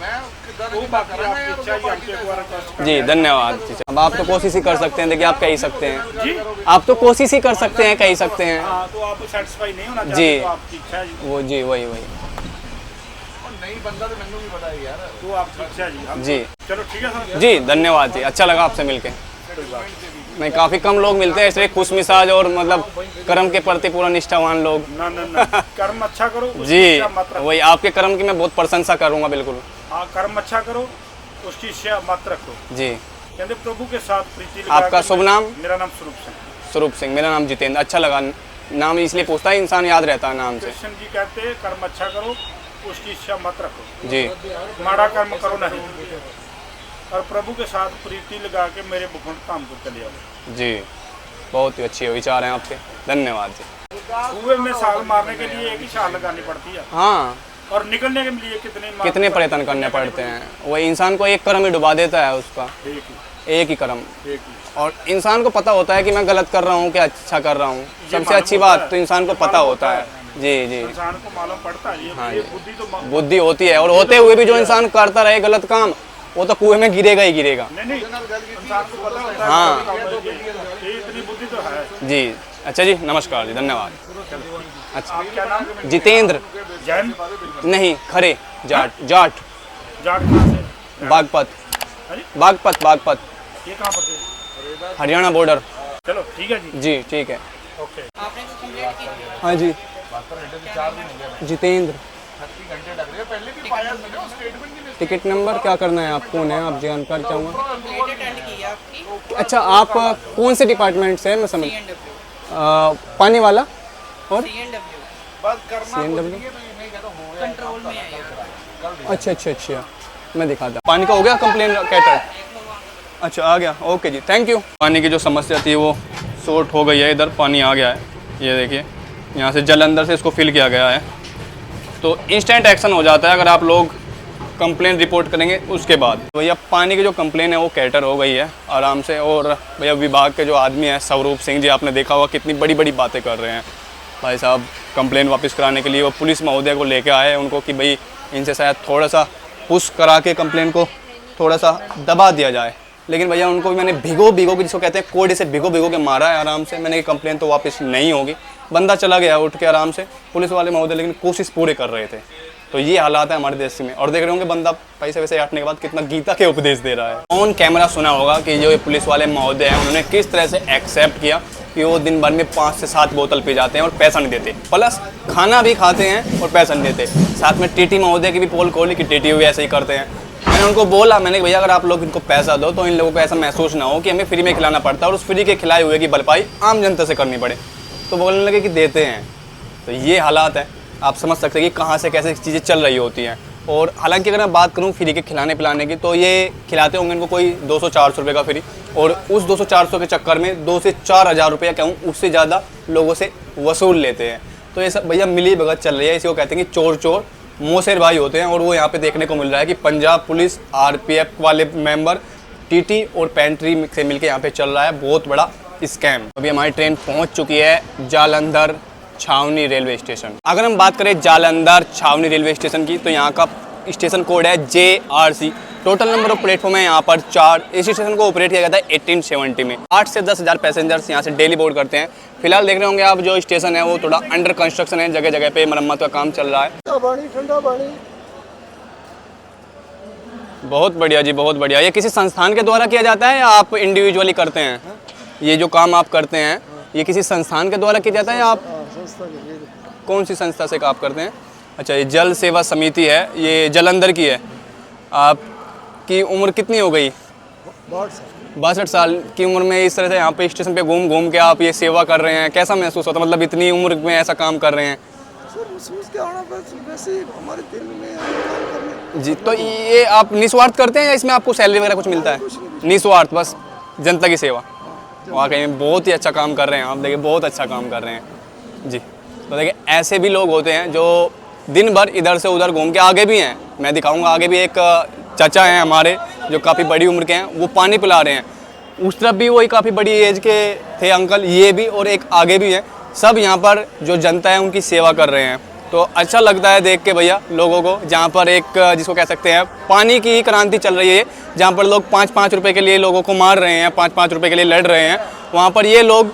ਮੈਂ ਕਿੱਦਾਂ वो बाकी आपकी इच्छा ही आपके द्वारा कष्ट जी धन्यवाद जी। अब आप तो कोशिश ही कर सकते हैं, देखिए आप कह ही सकते हैं, जी आप तो कोशिश ही कर सकते हैं, कह ही सकते हैं। हाँ, तो आप सेटिस्फाई नहीं होना जी। चाहते तो आपकी इच्छा है जी, वो जी वही वही नहीं बंदा तो मैंने भी पता है यार। तो आपकी इच्छा है जी। हम जी चलो ठीक है सर। जी धन्यवाद जी, अच्छा लगा आपसे मिलके। नहीं काफ़ी कम लोग मिलते हैं इसलिए खुश मिजाज और मतलब कर्म के प्रति पूरा निष्ठावान लोग। ना ना ना कर्म अच्छा करो, उसकी जी इच्छा मत रखो। वही आपके कर्म की मैं बहुत प्रशंसा करूँगा बिल्कुल। हाँ कर्म अच्छा करो, उसकी इच्छा मत रखो। जी कहते प्रभु के साथ प्रीति लगा आपका के शुभ नाम? मेरा नाम स्वरूप सिंह। स्वरूप सिंह, मेरा नाम जितेंद्र। अच्छा लगा, नाम इसलिए पूछता है, इंसान याद रहता है नाम से। कृष्ण जी कहते हैं कर्म अच्छा करो, उसकी इच्छा मत रखो, जी माड़ा कर्म करो नहीं, और प्रभु के साथ प्रीति लगा के मेरे भुखंड काम को चले आओ। जी बहुत ही अच्छे विचार हैं आपके, धन्यवाद जी। कुएं में छाल मारने के लिए एक ही छाल लगानी पड़ती है, हाँ और निकलने के लिए कितने प्रयत्न करने पड़ते हैं। वही इंसान को एक कर्म ही डुबा देता है उसका, एक ही कर्म। और इंसान को पता होता है कि मैं गलत कर रहा हूँ कि अच्छा कर रहा हूँ, सबसे अच्छी बात तो इंसान को पता होता है। जी जी इंसान को मालूम पड़ता है, हाँ ये जी। बुद्धि तो बुद्धि होती है, और होते हुए भी जो इंसान करता रहे गलत काम, वो तो कुएं में गिरेगा ही गिरेगा। नहीं इंसान को पता होता है। हाँ। ये इतनी बुद्धि तो है जी अच्छा जी, नमस्कार जी, धन्यवाद। अच्छा आप क्या नाम है? जितेंद्र जैन नहीं खरे जाट जाट जाट कहाँ से? बागपत हाँ जी? बागपत बागपत ये कहाँ पर थे? हरियाणा बॉर्डर। चलो ठीक है जी। जी ठीक है। ओके आपने कुछ कंप्लेंट की? हाँ जी जितेंद्र। 30 घंटे लग रहे हैं। पहले भी पाया मैंने वो स्टेटमेंट नहीं टिकट नंबर क्या करना है, आप कौन है, आप जानकारी चाहूँगा। कंप्लेंट अटेंड की है आपकी? अच्छा आप कौन से डिपार्टमेंट से है, मैं समझ CNW पानी वाला और CNW बात करना CNW? तो ये नहीं कहता हो गया। कंट्रोल में है ये। अच्छा अच्छा अच्छा मैं दिखाता। पानी का हो गया कंप्लेन कैटर? अच्छा आ गया, ओके जी थैंक यू। पानी की जो समस्या थी वो सॉर्ट हो गई है, इधर पानी आ गया है, ये देखिए यहाँ से जल अंदर से इसको फिल किया गया है, तो इंस्टेंट एक्शन हो जाता है अगर आप लोग कंप्लेन रिपोर्ट करेंगे उसके बाद। भैया पानी की जो कंप्लेन है वो कैटर हो गई है आराम से। और भैया विभाग के जो आदमी हैं स्वरूप सिंह जी, आपने देखा होगा कितनी बड़ी बड़ी बातें कर रहे हैं भाई साहब। कंप्लेन वापस कराने के लिए वो पुलिस महोदय को लेके आए उनको कि भाई इनसे शायद थोड़ा सा पुश करा के कंप्लेन को थोड़ा सा दबा दिया जाए, लेकिन भैया उनको भी मैंने भिगो के, जिसको कहते हैं कोड़े से भिगो के मारा है आराम से। मैंने कंप्लेन तो वापस नहीं होगी, बंदा चला गया उठ के आराम से, पुलिस वाले महोदय लेकिन कोशिश पूरे कर रहे थे। तो ये हालात है हमारे देश में। और देख रहे होंगे बंदा पैसे वैसे हटने के बाद कितना गीता के उपदेश दे रहा है। ऑन कैमरा सुना होगा कि जो ये पुलिस वाले महोदय हैं उन्होंने किस तरह से एक्सेप्ट किया कि वो दिन भर में 5 से 7 बोतल पी जाते हैं और पैसा नहीं देते, प्लस खाना भी खाते हैं और पैसा नहीं देते। साथ में टीटी महोदय की भी पोल खोली कि टीटी भी ऐसे ही करते हैं। मैंने उनको बोला, मैंने भैया अगर आप लोग इनको पैसा दो तो इन लोगों को ऐसा महसूस ना हो कि हमें फ्री में खिलाना पड़ता है और उस फ्री के खिलाए हुए की भरपाई आम जनता से करनी पड़े। तो बोलने लगे कि देते हैं। तो ये हालात है, आप समझ सकते हैं कि कहाँ से कैसे चीज़ें चल रही होती हैं। और हालांकि अगर मैं बात करूँ फ्री के खिलाने पिलाने की, तो ये खिलाते होंगे इनको कोई 200-400 रुपये का फ्री, और उस 200-400 के चक्कर में 2 से 4 हज़ार रुपया कहूँ उससे ज़्यादा लोगों से वसूल लेते हैं। तो ये सब भैया मिली भगत चल रही है। इसी को कहते हैं कि चोर चोर मोसेर भाई होते हैं। और वो यहाँ पे देखने को मिल रहा है कि पंजाब पुलिस, RPF वाले मेंबर, टीटी और पेंट्री से मिलकर यहाँ पे चल रहा है बहुत बड़ा स्कैम। अभी हमारी ट्रेन पहुँच चुकी है जालंधर छावनी रेलवे स्टेशन। अगर हम बात करें जालंधर छावनी रेलवे स्टेशन की, तो यहाँ का स्टेशन कोड है JRC। Total number of platform है यहाँ पर 4। इस स्टेशन को ऑपरेट किया गया था 1870 में। 8 से 10 हज़ार पैसेंजर्स यहाँ से डेली बोर्ड करते हैं। फिलहाल देख रहे होंगे आप जो स्टेशन है वो थोड़ा अंडर कंस्ट्रक्शन है, जगह जगह पे मरम्मत का काम चल रहा है। ठंडा पानी बहुत बढ़िया जी, बहुत बढ़िया। ये किसी संस्थान के द्वारा किया जाता है या आप इंडिविजुअली करते हैं? ये जो काम आप करते हैं ये किसी संस्थान के द्वारा किया जाता है या आप कौन सी संस्था से आप करते हैं? अच्छा, ये जल सेवा समिति है, ये जालंधर की है। आपकी उम्र कितनी हो गई? 62 साल की उम्र में इस तरह से यहाँ पे स्टेशन पे घूम के आप ये सेवा कर रहे हैं, कैसा महसूस होता है? मतलब इतनी उम्र में ऐसा काम कर रहे हैं सर, महसूस क्या होना, बस वैसे ही हमारे दिल में काम करने। जी। तो ये आप निस्वार्थ करते हैं या इसमें आपको सैलरी वगैरह कुछ मिलता है? निस्वार्थ बस जनता की सेवा। वाकई में बहुत ही अच्छा काम कर रहे हैं आप, देखिए बहुत अच्छा काम कर रहे हैं जी। तो देखिए ऐसे भी लोग होते हैं जो दिन भर इधर से उधर घूम के, आगे भी हैं, मैं दिखाऊंगा, आगे भी एक चाचा हैं हमारे जो काफ़ी बड़ी उम्र के हैं, वो पानी पिला रहे हैं। उस तरफ भी वही काफ़ी बड़ी एज के थे अंकल, ये भी, और एक आगे भी है। सब यहाँ पर जो जनता है उनकी सेवा कर रहे हैं। तो अच्छा लगता है देख के भैया लोगों को, जहाँ पर एक जिसको कह सकते हैं पानी की ही क्रांति चल रही है, जहाँ पर लोग 5-5 रुपए के लिए लोगों को मार रहे हैं, 5-5 रुपए के लिए लड़ रहे हैं, वहाँ पर ये लोग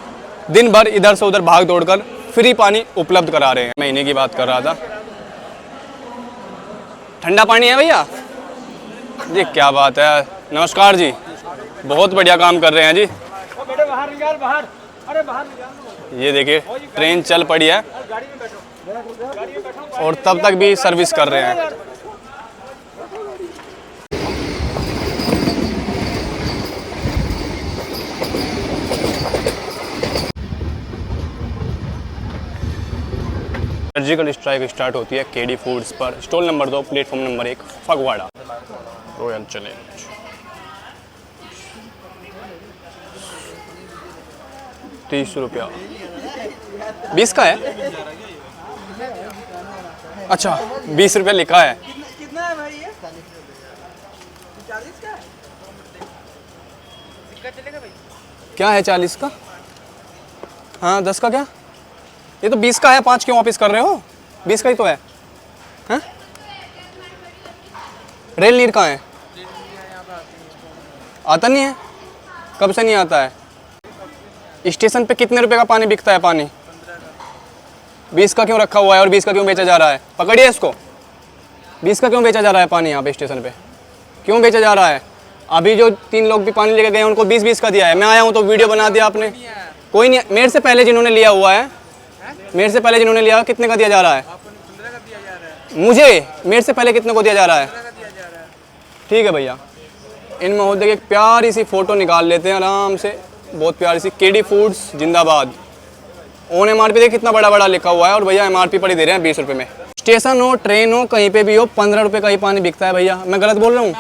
दिन भर इधर से उधर भाग दौड़ कर फ्री पानी उपलब्ध करा रहे हैं। मैं इन्हीं की बात कर रहा था। ठंडा पानी है भैया जी, क्या बात है। नमस्कार जी, बहुत बढ़िया काम कर रहे हैं जी। बेटे बाहर निकाल, बाहर, अरे बाहर निकाल। ये देखिए ट्रेन चल पड़ी है और तब तक भी सर्विस कर रहे हैं। सर्जिकल स्ट्राइक स्टार्ट होती है केडी फूड्स पर, stall number 2, platform number 1, Phagwara, royal challenge. ₹30 20 का है। अच्छा, ₹20 लिखा है। कितना है भाई ये? 40 का है? सिक्का चलेगा भाई? क्या है 40 का? हाँ 10 का क्या? ये तो 20 का है, 5 क्यों वापस कर रहे हो? 20 का ही तो है। हैं? रेल नीर कहाँ है? आता नहीं है? कब से नहीं आता है? स्टेशन पे कितने रुपए का पानी बिकता है? पानी 20 का क्यों रखा हुआ है और 20 का क्यों बेचा जा रहा है? पकड़िए इसको। 20 का क्यों बेचा जा रहा है पानी यहाँ पे स्टेशन पे? क्यों बेचा जा रहा है? अभी जो 3 लोग भी पानी लेके गए उनको 20-20 का दिया है। मैं आया हूँ तो वीडियो बना दिया आपने। कोई नहीं, मेरे से पहले जिन्होंने लिया हुआ है, मेरे से पहले जिन्होंने लिया, कितने का दिया जा रहा है? मुझे मेरे से पहले कितने को दिया जा रहा है? ठीक है भैया, इन महोदय की एक प्यारी सी फोटो निकाल लेते हैं आराम से, बहुत प्यारी सी। केडी फूड्स जिंदाबाद। ऑन MRP देखिए कितना बड़ा बड़ा लिखा हुआ है, और भैया MRP पर ही दे रहे हैं 20 रुपये में। स्टेशन हो, ट्रेन हो, कहीं पे भी हो, 15 रुपये का ही पानी बिकता है भैया। मैं गलत बोल रहा हूँ?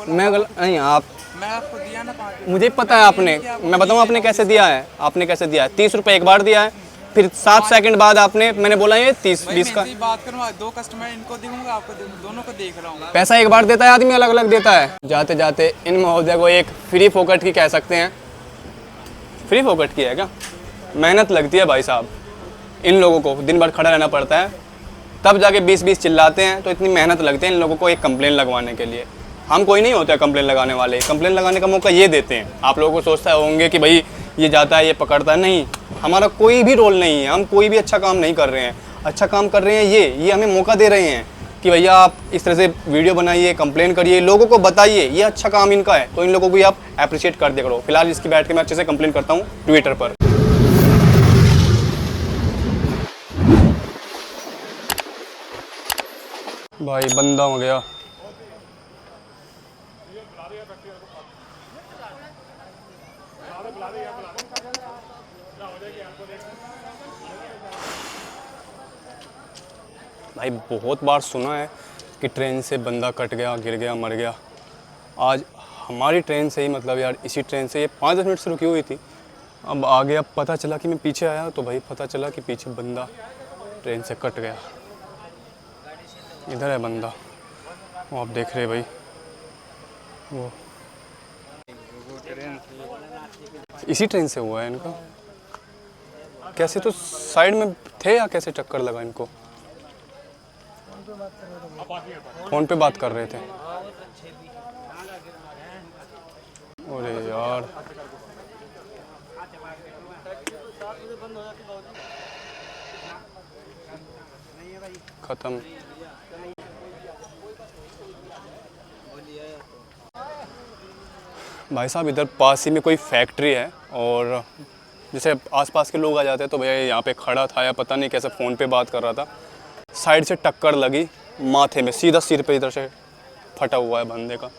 मैं गलत नहीं, आप, मैं आपको दिया ना 5। मुझे पता है आपने, मैं बताऊँ आपने कैसे दिया है? आपने कैसे दिया है? 30 रुपये एक बार दिया है, फिर 7 सेकंड बाद आपने, मैंने बोला ये 30-20 का। बात करूँ, 2 कस्टमर, इनको दूंगा, आपको दोनों को देख रहा हूँ। पैसा एक बार देता है आदमी, अलग अलग देता है। जाते जाते इन महोदय को एक फ्री फोकट की कह सकते हैं, फ्री फोकट की है क्या? मेहनत लगती है भाई साहब, इन लोगों को दिन भर खड़ा रहना पड़ता है, तब जाके 20-20 चिल्लाते हैं। तो इतनी मेहनत लगती है इन लोगों को एक कंप्लेन लगवाने के लिए। हम कोई नहीं होते कंप्लेन लगाने वाले, कंप्लेन लगाने का मौका ये देते हैं। आप लोगों को सोचता होंगे कि भाई ये जाता है, ये पकड़ता है, नहीं, हमारा कोई भी रोल नहीं है, हम कोई भी अच्छा काम नहीं कर रहे हैं। अच्छा काम कर रहे हैं ये हमें मौका दे रहे हैं कि भैया आप इस तरह से वीडियो बनाइए, कंप्लेन करिए, लोगों को बताइए, ये अच्छा काम इनका है, तो इन लोगों को भी आप अप्रिशिएट कर दिया करो। फिलहाल इसकी बैठ के मैं अच्छे से कंप्लेन करता हूँ ट्विटर पर। भाई बंदा हो गया। भाई बहुत बार सुना है कि ट्रेन से बंदा कट गया, गिर गया, मर गया। आज हमारी ट्रेन से ही, मतलब यार इसी ट्रेन से ये 5-10 मिनट से रुकी हुई थी, अब आगे अब पता चला कि मैं पीछे आया तो भाई पता चला कि पीछे बंदा ट्रेन से कट गया। इधर है बंदा, वो आप देख रहे भाई, वो इसी ट्रेन से हुआ है इनका। कैसे, तो साइड में थे या कैसे टक्कर लगा इनको? फोन पे बात कर रहे थे। अरे यार, खत्म। भाई साहब इधर पास ही में कोई फैक्ट्री है, और जैसे आसपास के लोग आ जाते हैं तो भैया यहाँ पे खड़ा था या पता नहीं कैसे फ़ोन पे बात कर रहा था, साइड से टक्कर लगी माथे में, सीधा सिर पे इधर से फटा हुआ है बंदे का।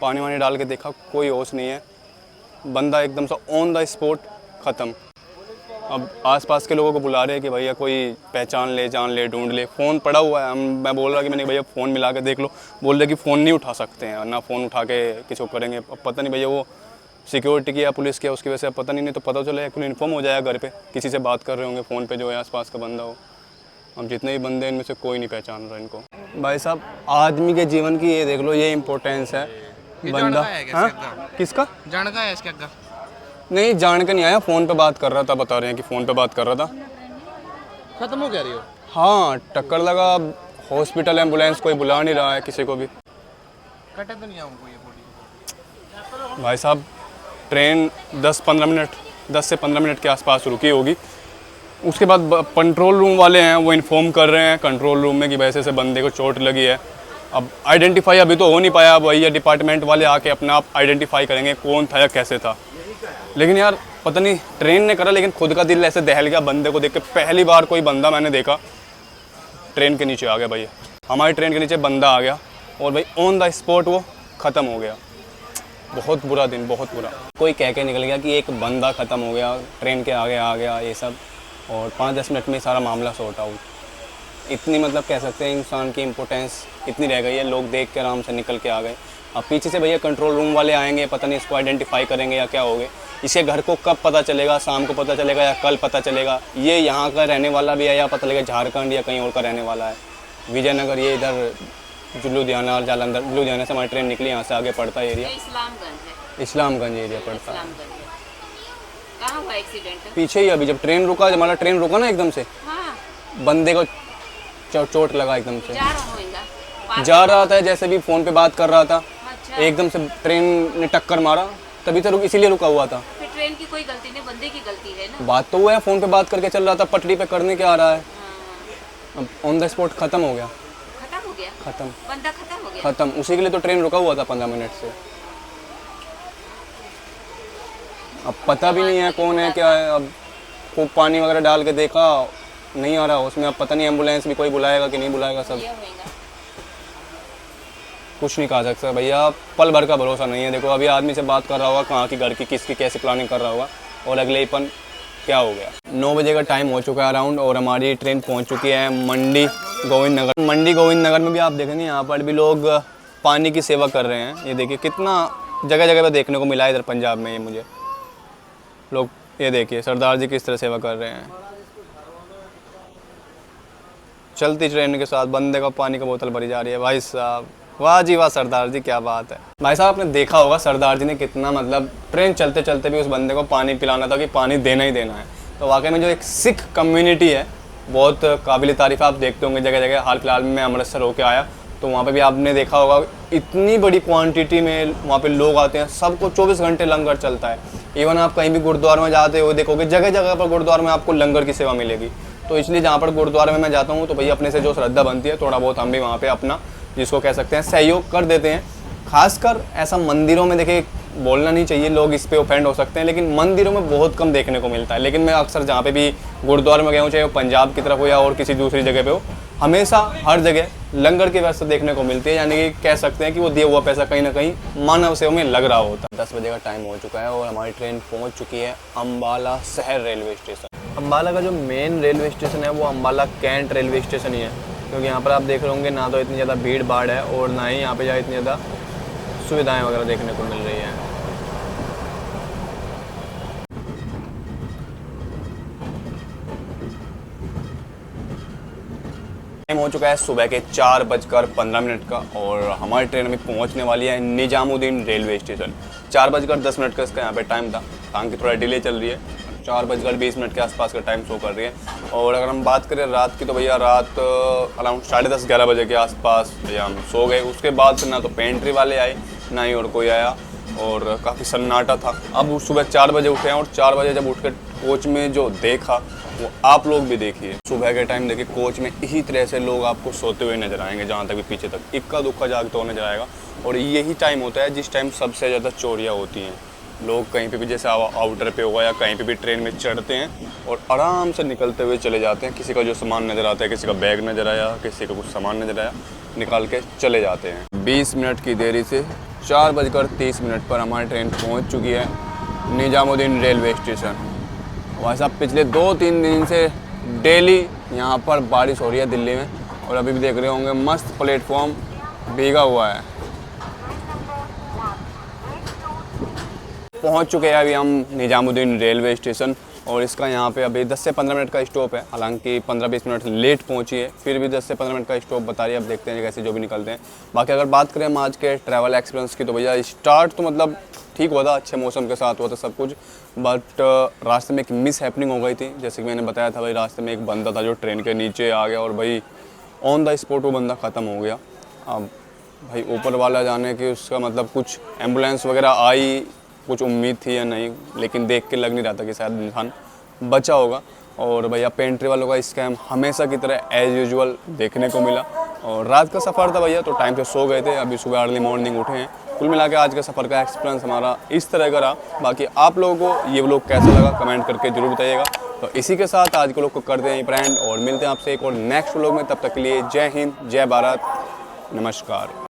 पानी वानी डाल के देखा, कोई होश नहीं है, बंदा एकदम से ऑन द स्पॉट ख़त्म। अब आसपास के लोगों को बुला रहे हैं कि भैया कोई पहचान ले, जान ले, ढूंढ ले। फ़ोन पड़ा हुआ है, मैं बोल रहा कि मैंने भैया फ़ोन मिला के देख लो। बोल रहे कि फ़ोन नहीं उठा सकते हैं, ना फ़ोन उठा के किसी को करेंगे। अब पता नहीं भैया वो सिक्योरिटी की या पुलिस की है, उसकी वजह से अब पता नहीं तो पता चले एक्चुअली इन्फॉर्म हो जाएगा घर पे, किसी से बात कर रहे होंगे फ़ोन पे जो है आसपास का बंदा हो। हम जितने भी बंदे हैं इनमें से कोई नहीं पहचान रहा इनको। भाई साहब आदमी के जीवन की ये देख लो, ये इम्पोर्टेंस है। बंदा हाँ किसका जान का है इसके अग्गा नहीं, जान के नहीं आया, फ़ोन पे बात कर रहा था, बता रहे हैं कि फ़ोन पे बात कर रहा था। खत्म हो गया रही हो। हाँ टक्कर लगा, हॉस्पिटल एम्बुलेंस कोई बुला नहीं रहा है किसी को भी। कटे तो नहीं आऊँगा ये बॉडी। भाई साहब ट्रेन 10 से 15 मिनट के आसपास रुकी होगी। उसके बाद कंट्रोल रूम वाले हैं वो इन्फॉर्म कर रहे हैं कंट्रोल रूम में कि वैसे से बंदे को चोट लगी है। अब आइडेंटिफाई अभी तो हो नहीं पाया, अब भैया डिपार्टमेंट वाले आके अपना आप आइडेंटिफाई करेंगे कौन था या कैसे था। लेकिन यार पता नहीं ट्रेन ने करा, लेकिन खुद का दिल ऐसे दहल गया बंदे को देख के। पहली बार कोई बंदा मैंने देखा ट्रेन के नीचे आ गया भैया, हमारी ट्रेन के नीचे बंदा आ गया और भाई ऑन द स्पॉट वो ख़त्म हो गया। बहुत बुरा दिन, बहुत बुरा। कोई कह के निकल गया कि एक बंदा ख़त्म हो गया, ट्रेन के आगे आ गया ये सब, और 5-10 मिनट में सारा मामला सॉर्ट आउट। इतनी मतलब कह सकते हैं इंसान की इम्पोर्टेंस इतनी रह गई है, लोग देख के आराम से निकल के आ गए। अब पीछे से भैया कंट्रोल रूम वाले आएंगे, पता नहीं इसको आइडेंटिफाई करेंगे या क्या होगे। इसके घर को कब पता चलेगा, शाम को पता चलेगा या कल पता चलेगा। ये यहाँ का रहने वाला भी है या पता लगेगा झारखंड या कहीं और का रहने वाला है। विजयनगर ये इधर लुधियाना और जालंधर, लुधियाना से हमारी ट्रेन निकली, यहाँ से आगे पड़ता है एरिया इस्लामगंज एरिया पड़ता है। कहाँ हुआ एक्सीडेंट? पीछे ही अभी जब ट्रेन रुका, जब हमारा ट्रेन रुका ना एकदम से, हाँ। बंदे को चोट लगा एकदम से। जा जा रहा था जैसे भी फ़ोन पे बात कर रहा था, अच्छा। एकदम से ट्रेन ने टक्कर मारा, तभी तो इसीलिए रुका हुआ था। फिर ट्रेन की कोई गलती नहीं, बंदे की गलती है ना। बात तो वो है, फ़ोन पे बात करके चल रहा था, पटरी पे करने क्या आ रहा है। हाँ। अब ऑन द स्पॉट ख़त्म हो गया। खत्म हो गया, ख़त्म बंदा खत्म हो गया। ख़त्म, उसी के लिए तो ट्रेन रुका हुआ था 15 मिनट से। अब पता भी नहीं है कौन है क्या है। अब खूब पानी वगैरह डाल के देखा, नहीं आ रहा उसमें। अब पता नहीं एम्बुलेंस भी कोई बुलाएगा कि नहीं बुलाएगा, सब ये होएगा। कुछ नहीं कहा सकता भैया, पल भर का भरोसा नहीं है। देखो अभी आदमी से बात कर रहा होगा, कहाँ की घर की किसकी कैसे प्लानिंग कर रहा होगा, और अगले ही पन क्या हो गया। 9 बजे का टाइम हो चुका है अराउंड, और हमारी ट्रेन पहुँच चुकी है मंडी गोविंद नगर। मंडी गोविंद नगर में भी आप देखेंगे यहाँ पर भी लोग पानी की सेवा कर रहे हैं। ये देखिए कितना जगह जगह पर देखने को मिला है इधर पंजाब में। ये मुझे लोग, ये देखिए सरदार जी किस तरह सेवा कर रहे हैं। चलती ट्रेन के साथ बंदे को पानी का बोतल भरी जा रही है। भाई साहब वाह जी वाह, सरदार जी क्या बात है। भाई साहब आपने देखा होगा सरदार जी ने कितना मतलब ट्रेन चलते चलते भी उस बंदे को पानी पिलाना था कि पानी देना ही देना है। तो वाकई में जो एक सिख कम्युनिटी है बहुत काबिल तारीफ़। आप देखते होंगे जगह जगह। हाल फिलहाल में मैं अमृतसर होकर आया तो वहाँ पे भी आपने देखा होगा इतनी बड़ी क्वांटिटी में वहाँ पे लोग आते हैं। सबको 24 घंटे लंगर चलता है। इवन आप कहीं भी गुरुद्वारा में जाते हो देखोगे जगह जगह पर गुरुद्वारा में आपको लंगर की सेवा मिलेगी। तो इसलिए जहाँ पर गुरुद्वारा में मैं जाता हूँ तो भैया अपने से जो श्रद्धा बनती है थोड़ा बहुत हम भी वहाँ पे अपना जिसको कह सकते हैं सहयोग कर देते हैं। खासकर ऐसा मंदिरों में देखिए बोलना नहीं चाहिए, लोग इस पे ऑफेंड हो सकते हैं, लेकिन मंदिरों में बहुत कम देखने को मिलता है। लेकिन मैं अक्सर जहाँ पे भी गुरुद्वारे में गया हूँ, चाहे वो पंजाब की तरफ हो या और किसी दूसरी जगह पे हो, हमेशा हर जगह लंगर की व्यवस्था देखने को मिलती है। यानी कि कह सकते हैं कि वो दिया हुआ पैसा कहीं ना कहीं मानव सेवा में लग रहा होता है। 10 बजे का टाइम हो चुका है और हमारी ट्रेन पहुँच चुकी है अम्बाला शहर रेलवे स्टेशन। अम्बाला का जो मेन रेलवे स्टेशन है वो अम्बाला कैंट रेलवे स्टेशन ही है, क्योंकि यहाँ पर आप देख रहे होंगे ना तो इतनी ज़्यादा भीड़ भाड़ है और ना ही यहाँ पे इतनी ज़्यादा सुविधाएं वगैरह देखने को मिल रही हैं। टाइम हो चुका है सुबह के 4:15 का और हमारी ट्रेन अभी पहुँचने वाली है निजामुद्दीन रेलवे स्टेशन। 4:10 का इसका यहाँ पे टाइम था, हालांकि थोड़ा डिले चल रही है। 4:20 के आसपास का टाइम शो कर रही है। और अगर हम बात करें रात की तो भैया रात अराउंड 10:30-11 बजे के आसपास भैया हम सो गए। उसके बाद से ना तो पेंट्री वाले आए ना ही और कोई आया और काफ़ी सन्नाटा था। अब सुबह 4 बजे उठे हैं और 4 बजे जब उठ कर कोच में जो देखा वो आप लोग भी देखिए। सुबह के टाइम देखिए कोच में इसी तरह से लोग आपको सोते हुए नजर आएंगे, जहाँ तक भी पीछे तक इक्का दुक्का जागते हुए नजर आएगा। और यही टाइम होता है जिस टाइम सबसे ज़्यादा चोरियाँ होती हैं। लोग कहीं पे भी जैसे आउटर पे होगा या कहीं पे भी ट्रेन में चढ़ते हैं और आराम से निकलते हुए चले जाते हैं। किसी का जो सामान नज़र आता है, किसी का बैग नज़र आया, किसी का कुछ सामान नज़र आया, निकाल के चले जाते हैं। 20 मिनट की देरी से 4:30 पर हमारी ट्रेन पहुंच चुकी है निजामुद्दीन रेलवे स्टेशन। भाई साहब पिछले 2-3 दिन से डेली यहाँ पर बारिश हो रही है दिल्ली में, और अभी भी देख रहे होंगे मस्त प्लेटफॉर्म भीगा हुआ है। पहुँच चुके हैं अभी हम निजामुद्दीन रेलवे स्टेशन, और इसका यहाँ पे अभी 10 से 15 मिनट का स्टॉप है। हालांकि 15-20 मिनट लेट पहुँची है, फिर भी 10 से 15 मिनट का स्टॉप बता रही है। अब देखते हैं कैसे जो भी निकलते हैं। बाकी अगर बात करें हम आज के ट्रैवल एक्सपीरियंस की, तो भैया स्टार्ट तो मतलब ठीक हुआ था, अच्छे मौसम के साथ हुआ था सब कुछ, बट रास्ते में एक मिस हैपनिंग हो गई थी। जैसे कि मैंने बताया था भाई, रास्ते में एक बंदा था जो ट्रेन के नीचे आ गया, और भाई ऑन द स्पॉट वो बंदा ख़त्म हो गया। अब भाई ऊपर वाला जाने कि उसका मतलब कुछ एम्बुलेंस वगैरह आई, कुछ उम्मीद थी या नहीं, लेकिन देख के लग नहीं रहा था कि शायद इंसान बचा होगा। और भैया पेंट्री वालों का स्कैम हमेशा की तरह एज़ यूजुअल देखने को मिला। और रात का सफ़र था भैया, तो टाइम से सो गए थे, अभी सुबह अर्ली मॉर्निंग उठे हैं। कुल मिला के आज का सफ़र का एक्सपीरियंस हमारा इस तरह का रहा। बाकी आप लोगों को ये व्लॉग कैसा लगा कमेंट करके जरूर बताइएगा। तो इसी के साथ आज के व्लॉग को करते हैं फ्रेंड, और मिलते हैं आपसे एक और नेक्स्ट व्लॉग में। तब तक के लिए जय हिंद, जय भारत, नमस्कार।